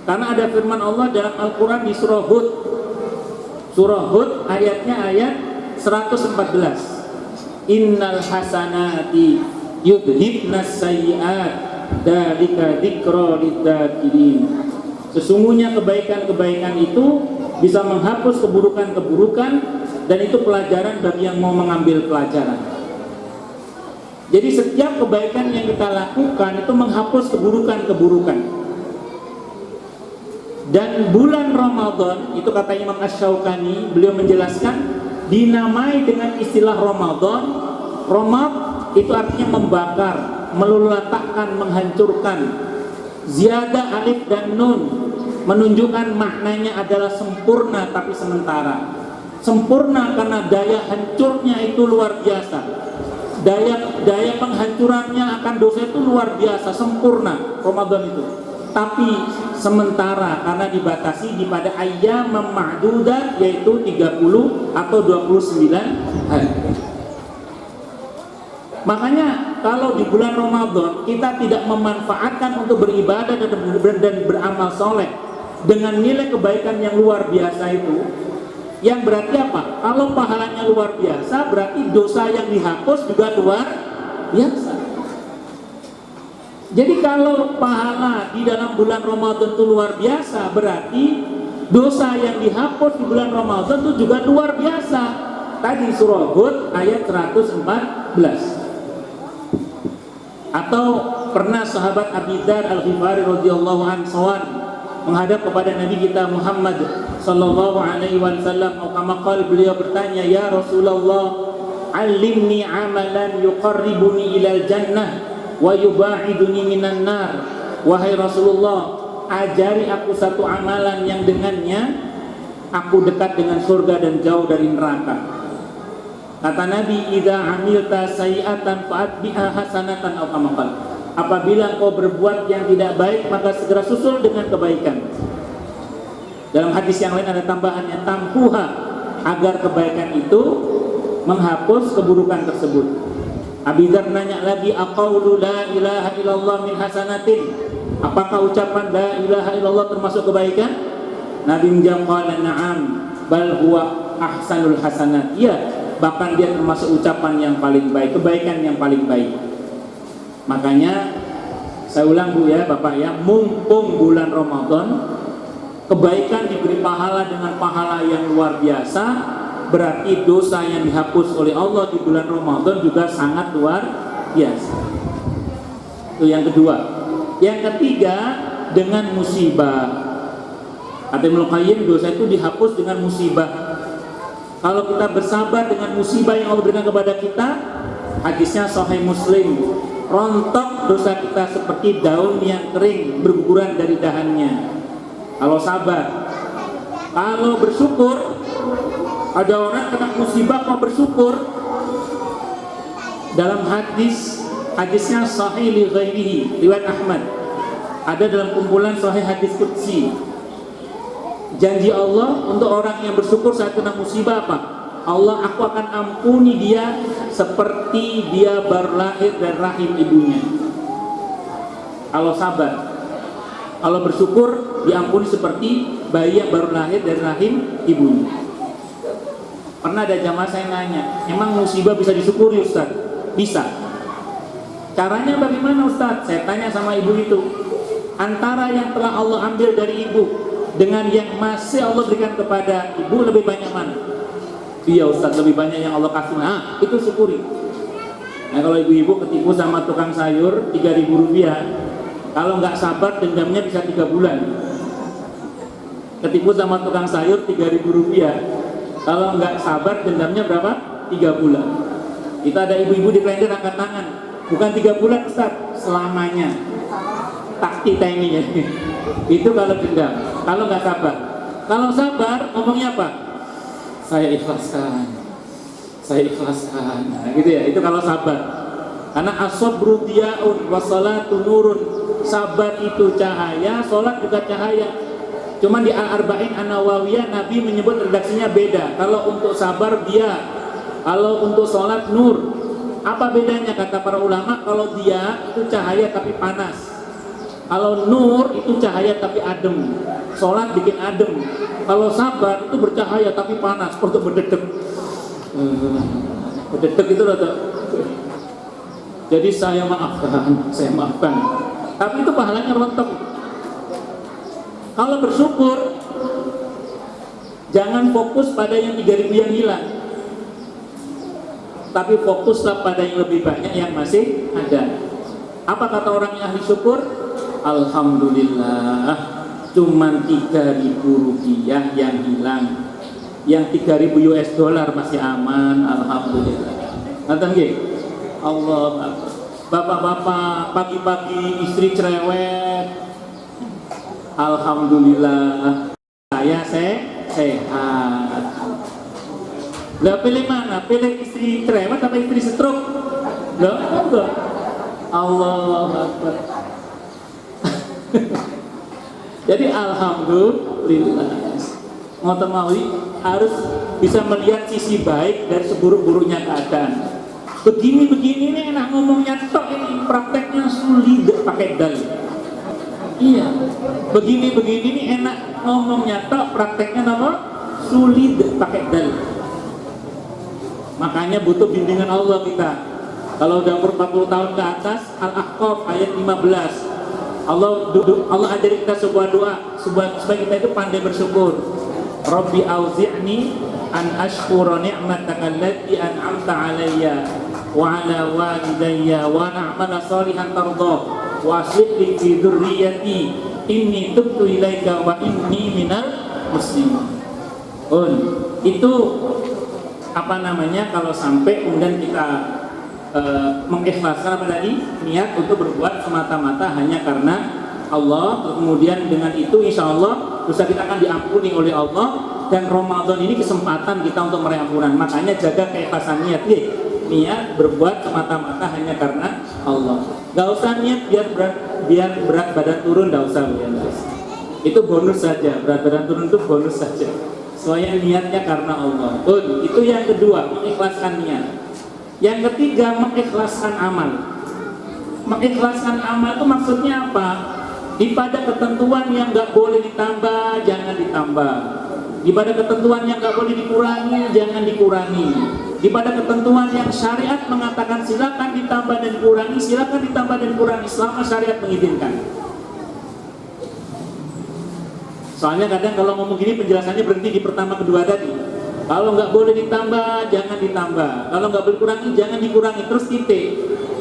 Karena ada firman Allah dalam Al-Quran di surah Hud. Surah Hud ayatnya ayat 114. Innal hasanati yudhibnas sayyi'at dzalika dzikra lidzakirin. Sesungguhnya kebaikan-kebaikan itu bisa menghapus keburukan-keburukan, dan itu pelajaran bagi yang mau mengambil pelajaran. Jadi setiap kebaikan yang kita lakukan itu menghapus keburukan-keburukan. Dan bulan Ramadan, itu kata Imam Asy-Syaukani, beliau menjelaskan dinamai dengan istilah Ramadan. Ramad itu artinya membakar, meluluhlantakkan, menghancurkan. Ziyadah alif dan nun menunjukkan maknanya adalah sempurna tapi sementara. Sempurna karena daya hancurnya itu luar biasa. Daya penghancurannya akan dosa itu luar biasa, sempurna Ramadan itu. Tapi sementara karena dibatasi pada ayyam ma'dudat, yaitu 30 atau 29 hari. Makanya kalau di bulan Ramadan kita tidak memanfaatkan untuk beribadah dan beramal soleh dengan nilai kebaikan yang luar biasa itu, yang berarti apa? Kalau pahalanya luar biasa, berarti dosa yang dihapus juga luar biasa. Jadi kalau pahala di dalam bulan Ramadan itu luar biasa, berarti dosa yang dihapus di bulan Ramadan itu juga luar biasa. Tadi surah Hud ayat 114. Atau pernah sahabat Abi Dzar Al-Ghifari radhiyallahu anhu menghadap kepada Nabi kita Muhammad sallallahu alaihi wasallam, maka beliau bertanya, ya Rasulullah, alimni amalan yuqarribuni ilal jannah wa yuba'iduni minan nar. Wahai Rasulullah, ajari aku satu amalan yang dengannya aku dekat dengan surga dan jauh dari neraka. Kata Nabi, idza amilta sayi'atan fa'atbiha hasanatan aw kama qala. Apabila kau berbuat yang tidak baik, maka segera susul dengan kebaikan. Dalam hadis yang lain ada tambahannya, tamhuha, agar kebaikan itu menghapus keburukan tersebut. Abi Dzar nanya lagi, aqaulu la ilaha illallah min hasanatin, apakah ucapan la ilaha illallah termasuk kebaikan? Nabi menjawab, qala na'am bal huwa ahsanul hasanat. Iya, bahkan dia termasuk ucapan yang paling baik, kebaikan yang paling baik. Makanya saya ulang Bu ya Bapak ya, mumpung bulan Ramadan, kebaikan diberi pahala dengan pahala yang luar biasa, berarti dosa yang dihapus oleh Allah di bulan Ramadan juga sangat luar biasa. Itu yang kedua. Yang ketiga, dengan musibah. Kata Ibnu Qayyim, dosa itu dihapus dengan musibah. Kalau kita bersabar dengan musibah yang Allah berikan kepada kita, hadisnya Sahih Muslim, rontok dosa kita seperti daun yang kering berguguran dari dahannya. Kalau sabar. Kalau bersyukur, ada orang kena musibah kok bersyukur, dalam hadisnya Sahih li ghairihi, riwayat Ahmad, ada dalam kumpulan Sahih hadis qudsi. Janji Allah untuk orang yang bersyukur saat kena musibah apa? Allah, aku akan ampuni dia seperti dia baru lahir dari rahim ibunya. Kalau sabar. Kalau bersyukur diampuni seperti bayi yang baru lahir dari rahim ibunya. Pernah ada jamaah saya nanya, emang musibah bisa disyukuri Ustaz? Bisa. Caranya bagaimana Ustaz? Saya tanya sama ibu itu. Antara yang telah Allah ambil dari ibu dengan yang masih Allah berikan kepada ibu, lebih banyak mana? Iya Ustaz, lebih banyak yang Allah kasih. Nah, itu syukuri. Nah, kalau ibu-ibu ketipu sama tukang sayur 3.000 rupiah, kalau nggak sabar dendamnya bisa 3 bulan. Ketipu sama tukang sayur 3.000 rupiah, kalau nggak sabar dendamnya berapa? 3 bulan. Itu ada ibu-ibu di Klender angkat tangan. Bukan 3 bulan Ustaz, selamanya. Takti timingnya. Itu kalau dendam. Kalau nggak sabar. Kalau sabar ngomongnya apa? Saya ikhlaskan. Saya ikhlaskan. Nah, gitu ya. Itu kalau sabar. Karena as-sabru diya'un wa salatu nurun. Sabar itu cahaya, salat juga cahaya. Cuman di Al-Arba'in An-Nawawiyah Nabi menyebut redaksinya beda. Kalau untuk sabar dia, kalau untuk salat nur. Apa bedanya kata para ulama? Kalau dia itu cahaya tapi panas. Kalau nur itu cahaya tapi adem. Salat bikin adem. Kalau sabar itu bercahaya tapi panas, untuk berdedek. Berdedek itu loh. Jadi saya maafkan. Tapi itu pahalanya rontok. Kalau bersyukur, jangan fokus pada yang 3.000 yang hilang, tapi fokuslah pada yang lebih banyak yang masih ada. Apa kata orang yang ahli syukur? Alhamdulillah, cuman 3.000 rupiah yang hilang, yang 3.000 US dollar masih aman. Alhamdulillah. Nanti nggih, Allah. Bapak-bapak pagi-pagi istri cerewet, alhamdulillah saya sehat. Lah pilih mana? Pilih istri cerewet atau istri stroke? Lah enggak. Allah Akbar. Jadi alhamdulillah. Ngoten mawi harus bisa melihat sisi baik dari seburuk-buruknya keadaan. Begini-begini ini enak ngomongnya tok, ini prakteknya sulit pakai dal. Iya. Begini-begini ini enak ngomongnya tok, prakteknya apa? Sulit pakai dal. Makanya butuh bimbingan Allah kita. Kalau udah umur 40 tahun ke atas, Al-Ahqaf ayat 15. Allah ajari kita sebuah doa supaya kita itu pandai bersyukur. Rabbi auzi'ni an ashkura ni'mataka allati an'amta 'alayya wa 'ala walidayya wa na'mala salihan tardah wa aslih li fi dzurriyyati inni tubtu ilaika wa inni minal muslimin. Itu apa namanya, kalau sampai kemudian kita mengikhlaskan apa tadi, niat untuk berbuat semata-mata hanya karena Allah, kemudian dengan itu insya Allah dosa kita akan diampuni oleh Allah. Dan Ramadan ini kesempatan kita untuk meraih ampunan. Makanya jaga keikhlasan niat, niat berbuat semata-mata hanya karena Allah. Gak usah niat biar berat badan turun, gak usah ya. Itu bonus saja, berat badan turun itu bonus saja. Soalnya niatnya karena Allah. Itu yang kedua, mengikhlaskan niat. Yang ketiga, mengikhlaskan amal. Mengikhlaskan amal itu maksudnya apa? Pada ketentuan yang gak boleh ditambah, jangan ditambah. Pada ketentuan yang gak boleh dikurangi, jangan dikurangi. Pada ketentuan yang syariat mengatakan silakan ditambah dan dikurangi, silakan ditambah dan dikurangi selama syariat mengizinkan. Soalnya kadang kalau ngomong gini penjelasannya berhenti di pertama kedua tadi. Kalau nggak boleh ditambah, jangan ditambah. Kalau nggak boleh dikurangi, jangan dikurangi. Terus titik.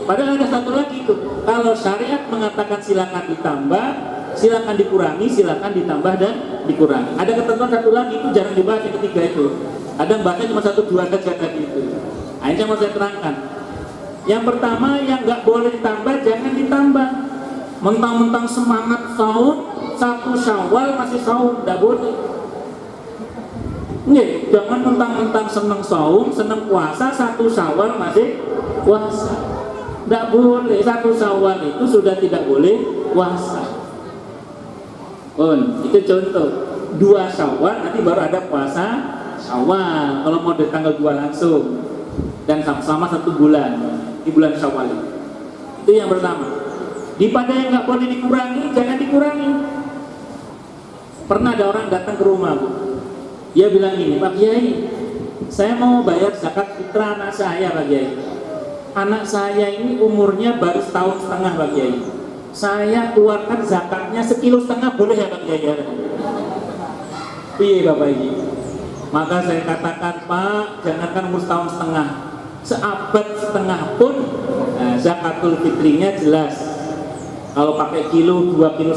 Padahal ada satu lagi itu. Kalau syariat mengatakan silakan ditambah, silakan dikurangi, silakan ditambah dan dikurangi. Ada ketentuan satu lagi itu jangan dibahas, yang ketiga itu. Kadang bahkan cuma 1-2 saja tadi itu. Nah, ini yang mau saya terangkan. Yang pertama, yang nggak boleh ditambah, jangan ditambah. Mentang-mentang semangat sahur, 1 Syawal masih sahur, nggak boleh. Nggak, jangan mentang-mentang seneng sahur, seneng puasa, 1 Syawal masih puasa. Nggak boleh, 1 Syawal itu sudah tidak boleh puasa. Itu contoh. 2 Syawal nanti baru ada puasa Syawal. Kalau mau di tanggal 2 langsung. Dan sama 1 bulan di bulan Syawal. Itu yang pertama. Daripada yang nggak boleh dikurangi, jangan dikurangi. Pernah ada orang datang ke rumah, Bu. Dia bilang gini, Pak Kiai, saya mau bayar zakat fitrah anak saya, Pak Kiai. Anak saya ini umurnya baru 1,5 tahun, Pak Kiai. Saya keluarkan zakatnya 1,5 kilo boleh ya, Pak Kiai? Iya, Bapak ini. Maka saya katakan, Pak, jangankan umur 1,5 tahun, seabad setengah pun zakatul fitrinya jelas. Kalau pakai kilo, 2,5 kilo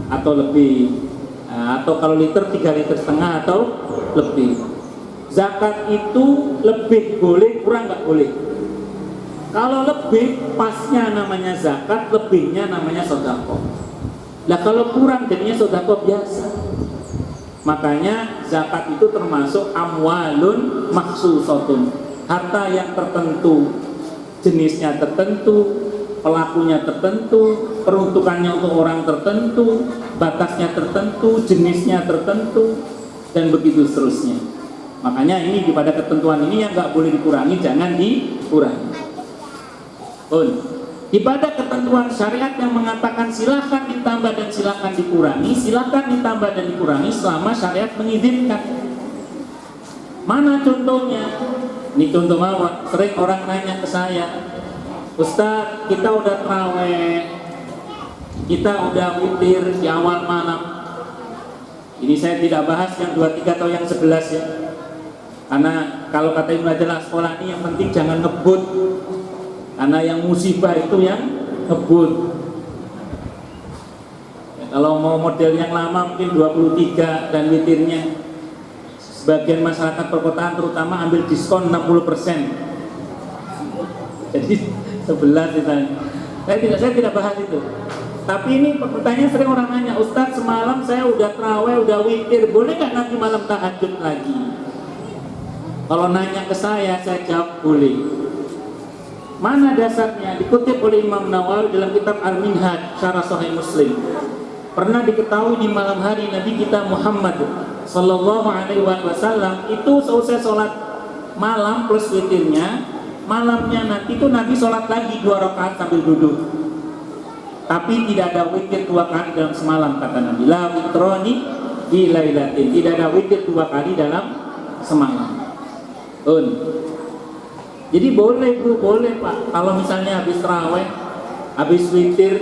atau lebih, atau kalau liter 3,5 liter atau lebih. Zakat itu lebih boleh, kurang nggak boleh. Kalau lebih, pasnya namanya zakat, lebihnya namanya sedekah. Nah kalau kurang jadinya sedekah biasa. Makanya zakat itu termasuk amwalun maksusatun, harta yang tertentu, jenisnya tertentu, pelakunya tertentu, peruntukannya untuk orang tertentu, batasnya tertentu, jenisnya tertentu, dan begitu seterusnya. Makanya ini pada ketentuan ini yang nggak boleh dikurangi, jangan dikurangi. Pada ketentuan syariat yang mengatakan silakan ditambah dan silakan dikurangi, silakan ditambah dan dikurangi selama syariat mengizinkan. Mana contohnya? Ini contoh mawar. Sering orang nanya ke saya, Ustaz, kita udah taraweh, kita udah witir di awal malam. Ini saya tidak bahas yang 23 atau yang 11 ya. Karena kalau kata Ibnu Hajar sekolah ini yang penting jangan ngebut. Karena yang musibah itu yang ngebut. Ya, kalau mau model yang lama mungkin 23 dan witirnya. Sebagian masyarakat perkotaan terutama ambil diskon 60%. Jadi 11 misalnya. Saya tidak bahas itu. Tapi ini pertanyaan sering orang nanya, Ustaz semalam saya udah taraweh, udah witir, boleh nggak nanti malam tahajud lagi? Kalau nanya ke saya jawab boleh. Mana dasarnya? Dikutip oleh Imam Nawawi dalam kitab Al-Minhaj Syarah Sahih Muslim. Pernah diketahui di malam hari Nabi kita Muhammad Sallallahu Alaihi Wasallam itu selesai sholat malam plus witirnya, malamnya nanti itu Nabi sholat lagi 2 rakaat sambil duduk. Tapi tidak ada witir 2 kali dalam semalam, kata Nabi. La witroni di lailatin. Tidak ada witir 2 kali dalam semalam. Jadi boleh Bu, boleh Pak. Kalau misalnya habis taraweh, habis witir,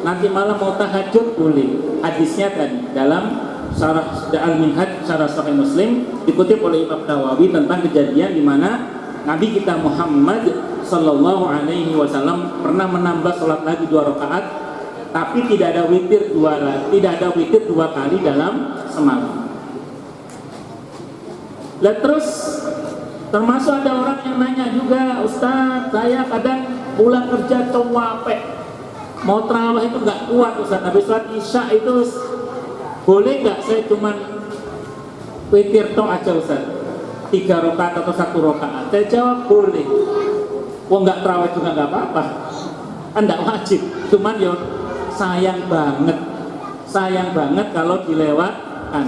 nanti malam mau tahajud boleh. Hadisnya tadi dalam Syarah Al-Minhaj Syarah Sahih Muslim dikutip oleh Imam Nawawi tentang kejadian di mana Nabi kita Muhammad Sallallahu Alaihi Wasallam pernah menambah sholat lagi 2 rakaat, tapi tidak ada witir 2 kali dalam semalam. Lah terus termasuk ada orang yang nanya juga, Ustaz, saya kadang pulang kerja capek, mau tarawih itu nggak kuat Ustaz, habis sholat isya itu boleh nggak saya cuman witir toh aja Ustaz, 3 rakaat atau 1 rakaat? Saya jawab boleh. Wah nggak tarawih juga nggak apa-apa, kan nggak wajib, cuman ya sayang banget kalau dilewatkan.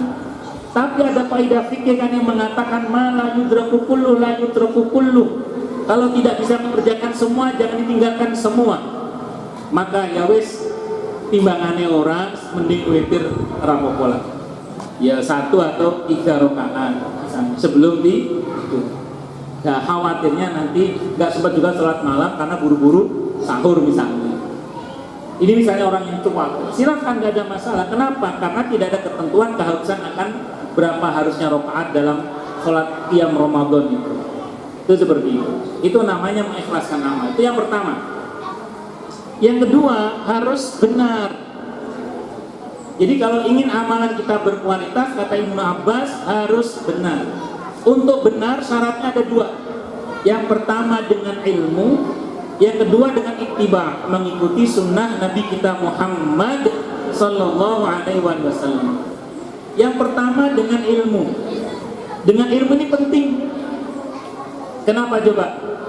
Tapi ada kaidah fikih kan yang mengatakan la yudraku kullu la yutraku kullu. Kalau tidak bisa mengerjakan semua, jangan ditinggalkan semua. Maka ya wis timbangannya orang mending witir rapopola. Ya 1 atau 3 rakaat sebelum itu. Nah, khawatirnya nanti nggak sempat juga sholat malam karena buru-buru sahur misalnya. Ini misalnya orang yang cuak, silakan, nggak ada masalah. Kenapa? Karena tidak ada ketentuan keharusan akan berapa harusnya rakaat dalam sholat qiyam Ramadan itu. Itu seperti itu. Itu namanya mengikhlaskan amal. Itu yang pertama. Yang kedua, harus benar. Jadi kalau ingin amalan kita berkualitas, kata Ibnu Abbas, harus benar. Untuk benar syaratnya ada dua. Yang pertama dengan ilmu, yang kedua dengan ittiba, mengikuti sunnah Nabi kita Muhammad sallallahu alaihi wasallam. Yang pertama dengan ilmu. Dengan ilmu ini penting. Kenapa coba?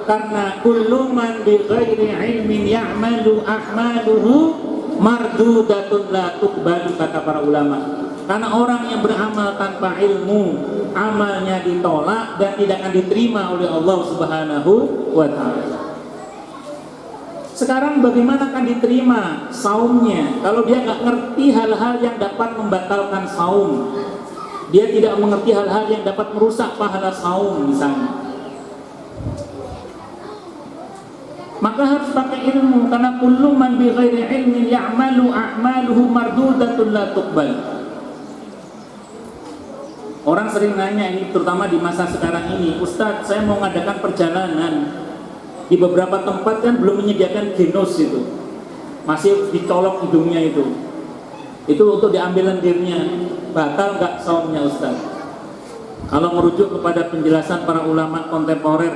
Karena kullu man bi ghairi ilmin ya'malu a'maluhu mardudatun la tuqbalu, kata para ulama. Karena orang yang beramal tanpa ilmu, amalnya ditolak dan tidak akan diterima oleh Allah Subhanahu wa ta'ala. Sekarang bagaimana akan diterima saumnya kalau dia nggak ngerti hal-hal yang dapat membatalkan saum? Dia tidak mengerti hal-hal yang dapat merusak pahala saum misalnya. Maka harus pakai ilmu, karena kullu man bi ghairi ilmin ya'malu a'maluhu mardudatun la tuqbal. Orang sering nanya ini, terutama di masa sekarang ini, Ustadz saya mau mengadakan perjalanan, di beberapa tempat kan belum menyediakan genos itu, masih dicolok hidungnya itu untuk diambil lendirnya, batal nggak saumnya Ustadz? Kalau merujuk kepada penjelasan para ulama kontemporer,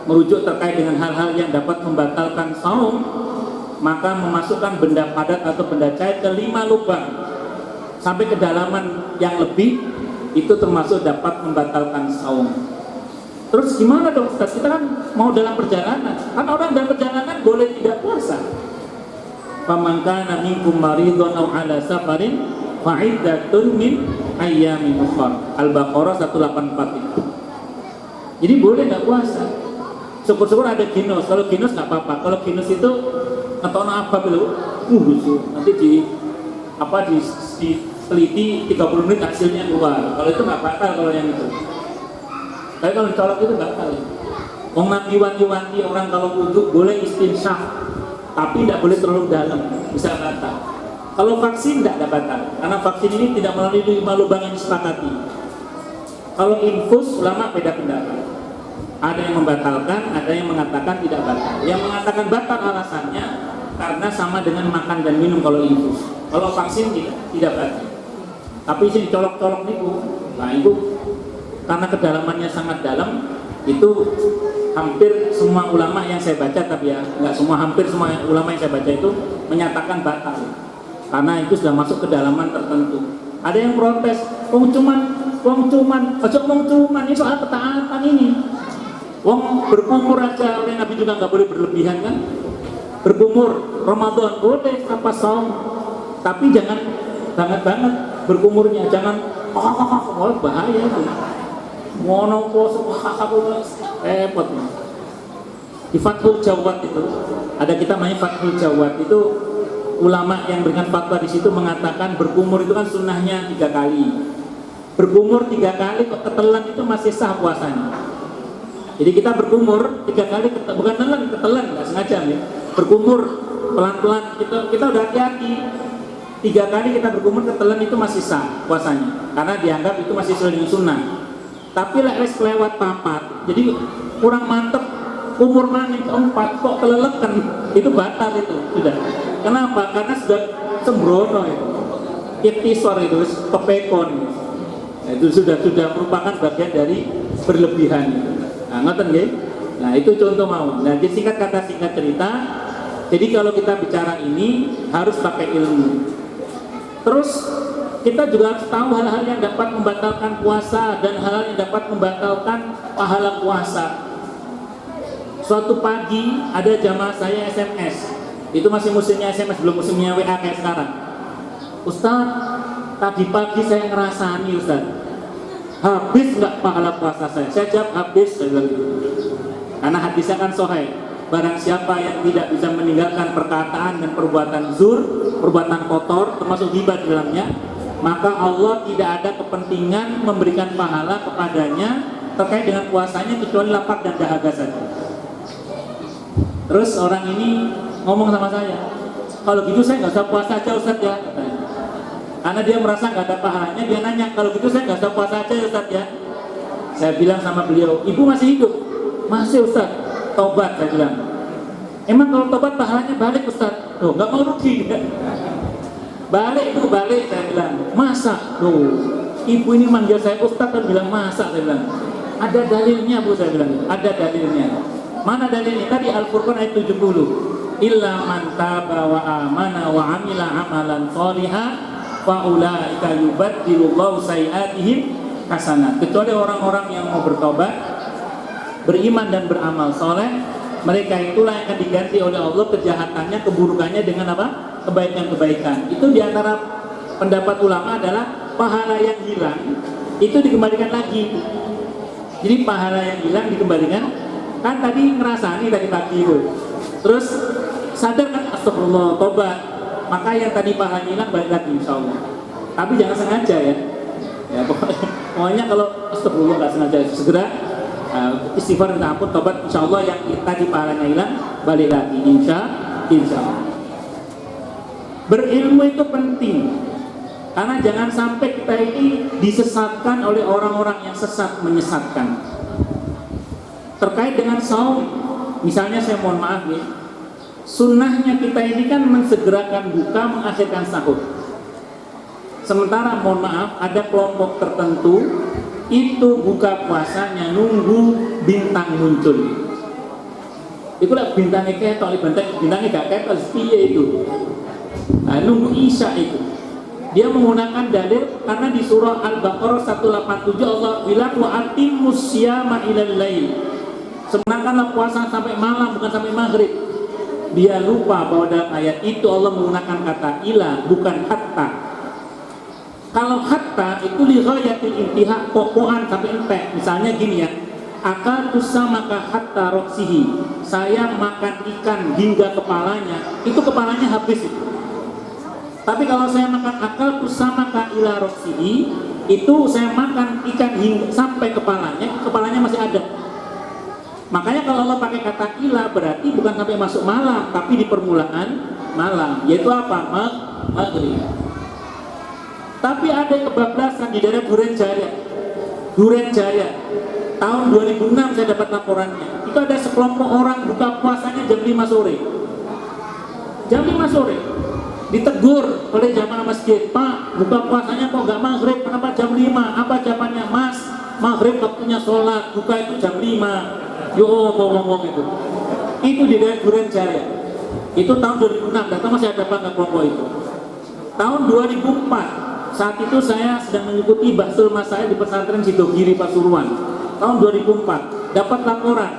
merujuk terkait dengan hal-hal yang dapat membatalkan saum, maka memasukkan benda padat atau benda cair ke 5 lubang sampai kedalaman yang lebih, itu termasuk dapat membatalkan saum. Terus gimana dong Ustaz? Kita kan mau dalam perjalanan. Kan orang dalam perjalanan boleh tidak puasa. Faman kana minkum maridun aw ala safarin fa iddatun min ayyamin ukhra. Al-Baqarah 184 itu. Jadi boleh enggak puasa. Syukur-syukur ada ginos. Kalau ginos enggak apa-apa. Kalau ginos itu atau apa belum? Nanti teliti 30 menit hasilnya keluar. Kalau itu nggak batal kalau yang itu. Tapi kalau colok itu batal. Wong Nabi wanti-wanti orang kalau wudhu boleh istinsyak, tapi tidak boleh terlalu dalam, bisa batal. Kalau vaksin tidak ada batal, karena vaksin ini tidak melalui 5 lubang yang disepakati. Kalau infus, ulama beda pendapat. Ada yang membatalkan, ada yang mengatakan tidak batal. Yang mengatakan batal alasannya karena sama dengan makan dan minum kalau infus. Kalau vaksin tidak batal. Tapi sih colok-colok niku, nah itu karena kedalamannya sangat dalam, itu hampir semua ulama yang saya baca, tapi ya nggak semua, hampir semua ulama yang saya baca itu menyatakan batal, karena itu sudah masuk kedalaman tertentu. Ada yang protes, wong cuman, itu soal ketaatan ini. Wong berkumur aja oleh Nabi juga nggak boleh berlebihan kan? Berkumur Ramadan boleh apa saum, tapi jangan banget berkumurnya, jangan bahaya itu. Mono poso repot. Di Fathul Jawad itu ada kitab namanya Fathul Jawad, itu ulama yang berikan fatwa di situ mengatakan berkumur itu kan sunnahnya 3 kali. Berkumur 3 kali kok ketelan itu masih sah puasanya. Jadi kita berkumur 3 kali, bukan ketelan nggak sengaja ya. Berkumur pelan-pelan, kita udah hati-hati. 3 kali kita berkumur ketelan itu masih sah puasanya, karena dianggap itu masih sesuai dengan sunnah. Tapi lewat kelewat 4, jadi kurang mantep, umur mana 4 kok kelelekan, itu batal itu sudah. Kenapa? Karena sudah sembrono itu, iktisor itu, kepekon. Nah, itu sudah merupakan bagian dari berlebihan. Nah, ngoten nggih. Nah, itu contoh mawon. Nah, jadi singkat kata singkat cerita, jadi kalau kita bicara ini harus pakai ilmu. Terus kita juga harus tahu hal-hal yang dapat membatalkan puasa dan hal-hal yang dapat membatalkan pahala puasa. Suatu pagi ada jamaah saya SMS, itu masih musimnya SMS, belum musimnya WA kayak sekarang. Ustaz, tadi pagi saya ngerasani Ustaz, habis nggak pahala puasa saya? Saya jawab habis, saya bilang gitu. Karena hadisnya kan sahih, barang siapa yang tidak bisa meninggalkan perkataan dan perbuatan zur, perbuatan kotor termasuk ghibah di dalamnya, maka Allah tidak ada kepentingan memberikan pahala kepadanya terkait dengan puasanya kecuali lapar dan dahaga saja. Terus orang ini ngomong sama saya, kalau gitu saya nggak usah puasa aja Ustaz ya, katanya. Karena dia merasa nggak ada pahalanya, dia nanya, kalau gitu saya nggak usah puasa aja Ustaz ya. Saya bilang sama beliau, ibu masih hidup? Masih Ustaz. Tobat, saya bilang. Emang kalau tobat pahalanya balik Ustaz? Tuh, nggak mau rugi ya? Balik, saya bilang. Masa? Tuh, ibu ini manggil saya Ustaz kan bilang masa, saya bilang. Ada dalilnya Bu, saya bilang. Ada dalilnya. Mana dalilnya? Tadi Al-Furqan ayat 70. Illa man taba wa amana wa amila amalan sholihan fa ulaika yubaddilullahu sayiatihim hasanat. Kecuali orang-orang yang mau bertobat, beriman dan beramal soleh, mereka itulah yang akan diganti oleh Allah kejahatannya, keburukannya dengan apa? Kebaikan-kebaikan. Itu diantara pendapat ulama adalah pahala yang hilang itu dikembalikan lagi. Jadi pahala yang hilang dikembalikan. Kan tadi ngerasani tadi pagi itu, terus sadar kan, astagfirullah, tobat, maka yang tadi pahala hilang balik lagi insya Allah. Tapi jangan sengaja ya. Ya pokoknya kalau astagfirullah nggak sengaja, segera istighfar minta ampun, tobat, insya Allah yang tadi pahalanya hilang balik lagi insya Allah. Berilmu itu penting, karena jangan sampai kita ini disesatkan oleh orang-orang yang sesat menyesatkan. Terkait dengan saum, misalnya saya mohon maaf nih, sunnahnya kita ini kan mensegerakan buka, mengakhirkan sahur. Sementara mohon maaf, ada kelompok tertentu itu buka puasanya nunggu bintang muncul. Itulah bintangnya ketok, bintangnya gak ketok, piye itu. Nah, nunggu isya itu. Dia menggunakan dalil karena di surah Al-Baqarah 187 Allah bilang wa atimmus syiyama ilal lail. Sebenarnya puasa sampai malam, bukan sampai maghrib. Dia lupa bahwa dalam ayat itu Allah menggunakan kata ila, bukan hatta. Kalau hatta itu li ghayatil intiha, pokokan sampai entek. Misalnya gini ya, akal tusamaka hatta roksihi. Saya makan ikan hingga kepalanya, itu kepalanya habis itu. Tapi kalau saya makan akal tusamaka ila roksihi, itu saya makan ikan hingga sampai kepalanya masih ada. Makanya kalau Allah pakai kata ila berarti bukan sampai masuk malam, tapi di permulaan malam, yaitu apa? Maghrib. Tapi ada kebablasan di daerah Duren Jaya. Tahun 2006 saya dapat laporannya. Itu ada sekelompok orang buka puasanya jam 5 sore. Jam 5 sore. Ditegur oleh jamaah masjid, Pak, buka puasanya kok nggak maghrib? Kenapa jam 5? Apa jawabannya? Mas, maghrib waktunya sholat, buka itu jam 5. Yo ngomong itu. Itu di daerah Duren Jaya. Itu tahun 2006. Data masih ada apa nggak kelompok itu? Tahun 2004. Saat itu saya sedang mengikuti Bahsul Mas saya di pesantren Sidogiri Pasuruan. Tahun 2004 dapat laporan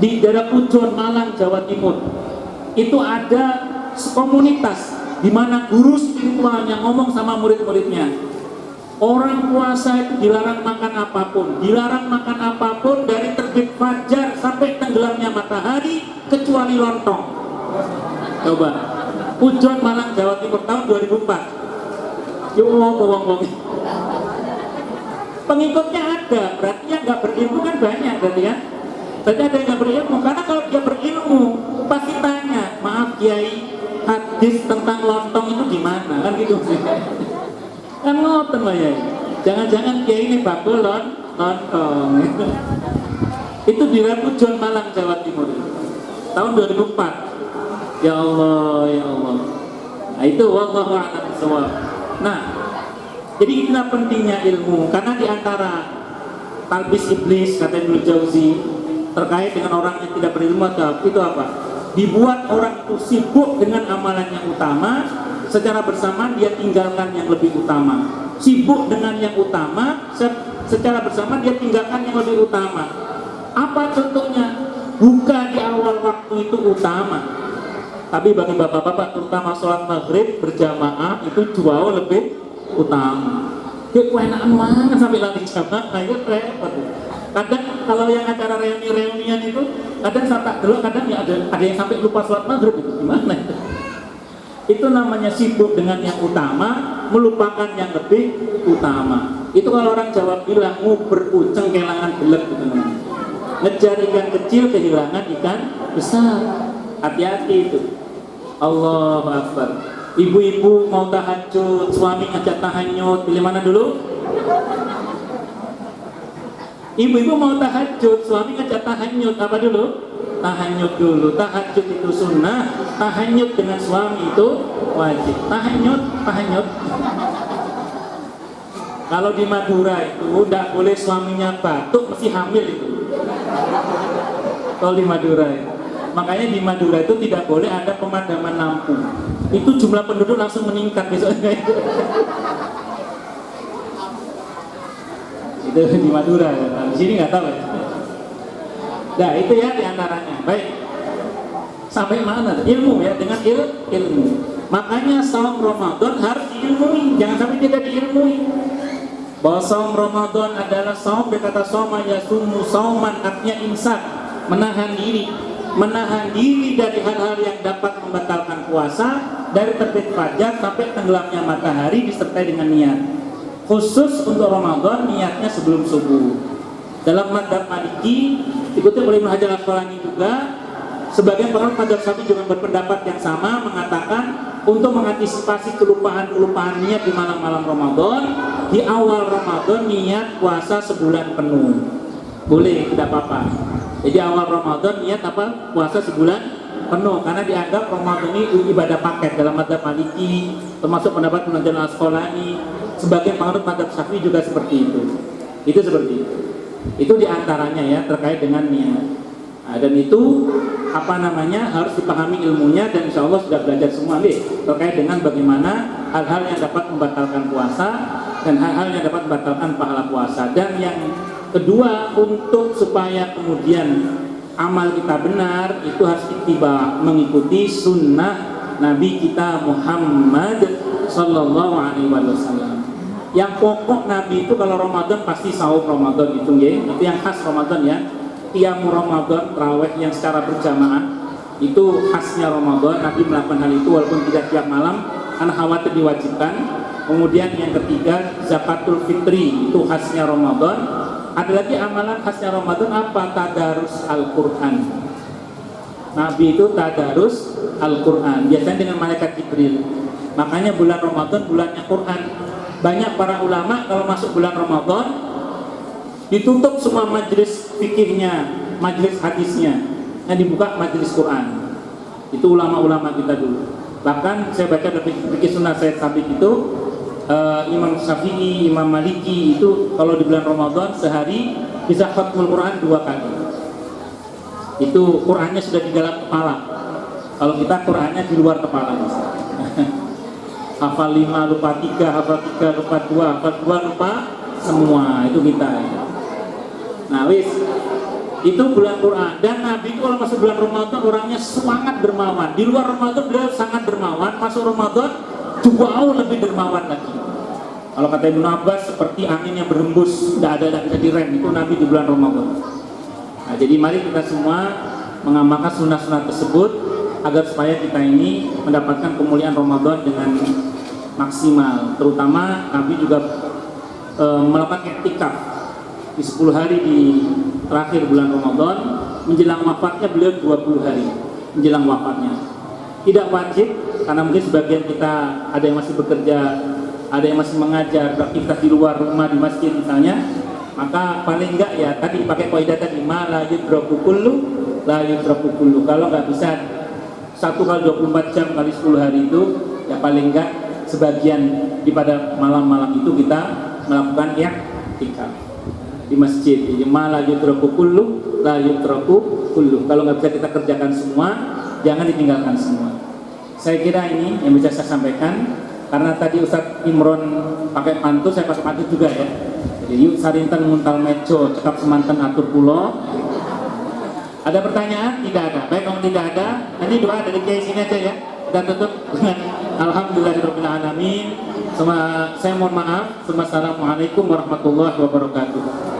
di daerah Pujon, Malang, Jawa Timur. Itu ada komunitas di mana guru spiritualnya ngomong sama murid-muridnya. Orang puasa itu dilarang makan apapun dari terbit fajar sampai tenggelamnya matahari kecuali lontong. Coba, Pujon, Malang, Jawa Timur tahun 2004. Yuk ngomong. Pengikutnya ada, berarti yang nggak berilmu kan banyak berarti kan? Berarti ada yang nggak berilmu, karena kalau dia berilmu pasti tanya, maaf Kiai, hadis tentang lontong itu gimana? Kan gitu sih. Kan ngoten lah ya. Jangan-jangan Kiai ini bakul lontong. Itu di Pujon, Malang, Jawa Timur. Tahun 2004. Ya Allah. Nah, itu wallahu a'lam bishawab. Nah, jadi itulah pentingnya ilmu, karena di antara talbis iblis kata Ibnu Jauzi terkait dengan orang yang tidak berilmu itu apa? Dibuat orang itu sibuk dengan amalan yang utama, secara bersamaan dia tinggalkan yang lebih utama. Sibuk dengan yang utama, secara bersamaan dia tinggalkan yang lebih utama. Apa contohnya? Buka di awal waktu itu utama, tapi bagi bapak-bapak terutama sholat maghrib berjamaah itu jauh lebih utama. Dia enakan banget sampai lagi jamaah, itu repot. Kadang kalau yang acara reunian itu kadang sampai dulu, kadang ya ada yang sampai lupa sholat maghrib, itu gimana itu? Itu namanya sibuk dengan yang utama, melupakan yang lebih utama. Itu kalau orang Jawa bilang nguber uceng kehilangan belek gitu namanya. Ngejar ikan kecil kehilangan ikan besar. Hati-hati itu. Allahu Akbar. Ibu-ibu mau tahajud, suami ngajak tahajud, pilih mana dulu? Ibu-ibu mau tahajud, suami ngajak tahajud, apa dulu? Tahajud dulu. Tahajud itu sunnah, tahajud dengan suami itu wajib. Tahajud. Kalau di Madura itu tidak boleh suaminya batuk, mesti hamil itu. Kalau di Madura itu. Makanya di Madura itu tidak boleh ada pemadaman lampu. Itu jumlah penduduk langsung meningkat besoknya itu. Itu di Madura ya. Nah, di sini nggak tahu ya. Nah itu ya diantaranya. Baik. Sampai mana? Ilmu ya, dengan ilmu. Makanya saum Ramadan harus diilmui, jangan sampai tidak diilmui. Bahwa saum Ramadan adalah saum, berkata sauma yasumu sauman, artinya imsak, menahan diri dari hal-hal yang dapat membatalkan puasa, dari terbit fajar sampai tenggelamnya matahari disertai dengan niat. Khusus untuk Ramadan niatnya sebelum subuh. Dalam madzhab Maliki dikutip oleh Ibnu Hajar Al-Asqalani juga, sebagian para madzhab Syafi'i juga berpendapat yang sama, mengatakan untuk mengantisipasi kelupaan niat di malam-malam Ramadan, di awal Ramadan niat puasa sebulan penuh. Boleh, tidak apa-apa. Jadi awal Ramadan niat apa? Puasa sebulan penuh, karena dianggap Ramadan ini ibadah paket dalam madzhab Maliki, termasuk pendapat Ibnu Hajar Al-Asqalani. Sebagian penganut madzhab Syafi'i juga seperti itu. Itu seperti itu. Itu diantaranya ya, terkait dengan niat. Nah, dan itu harus dipahami ilmunya, dan insya Allah sudah belajar semua nih terkait dengan bagaimana hal-hal yang dapat membatalkan puasa dan hal-hal yang dapat membatalkan pahala puasa. Dan yang kedua, untuk supaya kemudian amal kita benar, itu harus ittiba, mengikuti sunnah Nabi kita Muhammad Sallallahu Alaihi Wasallam. Yang pokok Nabi itu kalau Ramadan pasti saum Ramadan itu yang khas Ramadan ya. Qiyamul Ramadan, tarawih yang secara berjamaah, itu khasnya Ramadan. Nabi melakukan hal itu walaupun tidak tiap malam karena khawatir diwajibkan. Kemudian yang ketiga, zakatul fitri, itu khasnya Ramadan. Ada lagi amalan khasnya Ramadan apa? Tadarus Al-Quran. Nabi itu tadarus Al-Quran, biasanya dengan malaikat Jibril. Makanya bulan Ramadan bulannya Quran. Banyak para ulama kalau masuk bulan Ramadan ditutup semua majelis fikihnya, majelis hadisnya, yang dibuka majelis Quran. Itu ulama-ulama kita dulu. Bahkan saya baca dari fikih sunnah Sayyid Sabiq itu, Imam Syafi'i, Imam Maliki itu kalau di bulan Ramadan sehari bisa khatmul Quran 2 kali. Itu Qurannya sudah di dalam kepala. Kalau kita Qurannya di luar kepala. Hafal 5 lupa 3, hafal 3 lupa 2, hafal 2 lupa semua. Itu kita. Nah wis, itu bulan Quran. Dan Nabi itu kalau masuk bulan Ramadan orangnya semangat dermawan. Di luar Ramadan beliau sangat dermawan, masuk Ramadan jauh lebih dermawan lagi. Kalau kata Ibnu Abbas, seperti angin yang berhembus, tidak bisa direm. Itu Nabi di bulan Ramadan. Nah jadi mari kita semua mengamalkan sunnah-sunnah tersebut agar supaya kita ini mendapatkan kemuliaan Ramadan dengan maksimal. Terutama Nabi juga melakukan iktikaf di 10 hari di terakhir bulan Ramadan. Menjelang wafatnya beliau 20 hari menjelang wafatnya. Tidak wajib, karena mungkin sebagian kita ada yang masih bekerja, ada yang masih mengajar, beraktivitas di luar rumah, di masjid misalnya. Maka paling enggak ya tadi pakai kaidah tadi, ma la yudraku kullu la yudraku kullu. Kalau nggak bisa 1 kali 24 jam kali 10 hari itu, ya paling enggak sebagian di pada malam-malam itu kita melakukan i'tikaf di masjid. Jadi ma la yudraku kullu la yudraku kullu. Kalau nggak bisa kita kerjakan semua, jangan ditinggalkan semua. Saya kira ini yang bisa saya sampaikan, karena tadi Ustadz Imron pakai pantun, saya pakai pantun juga ya. Jadi yuk sarinten muntal mejo, cekap semanten atur pulo. Ada pertanyaan? Tidak ada. Baik, kalau tidak ada, nanti doa dari kiai sini aja ya. Dan tutup dengan alhamdulillahirabbil alamin. Saya mohon maaf. Wassalamualaikum warahmatullahi wabarakatuh.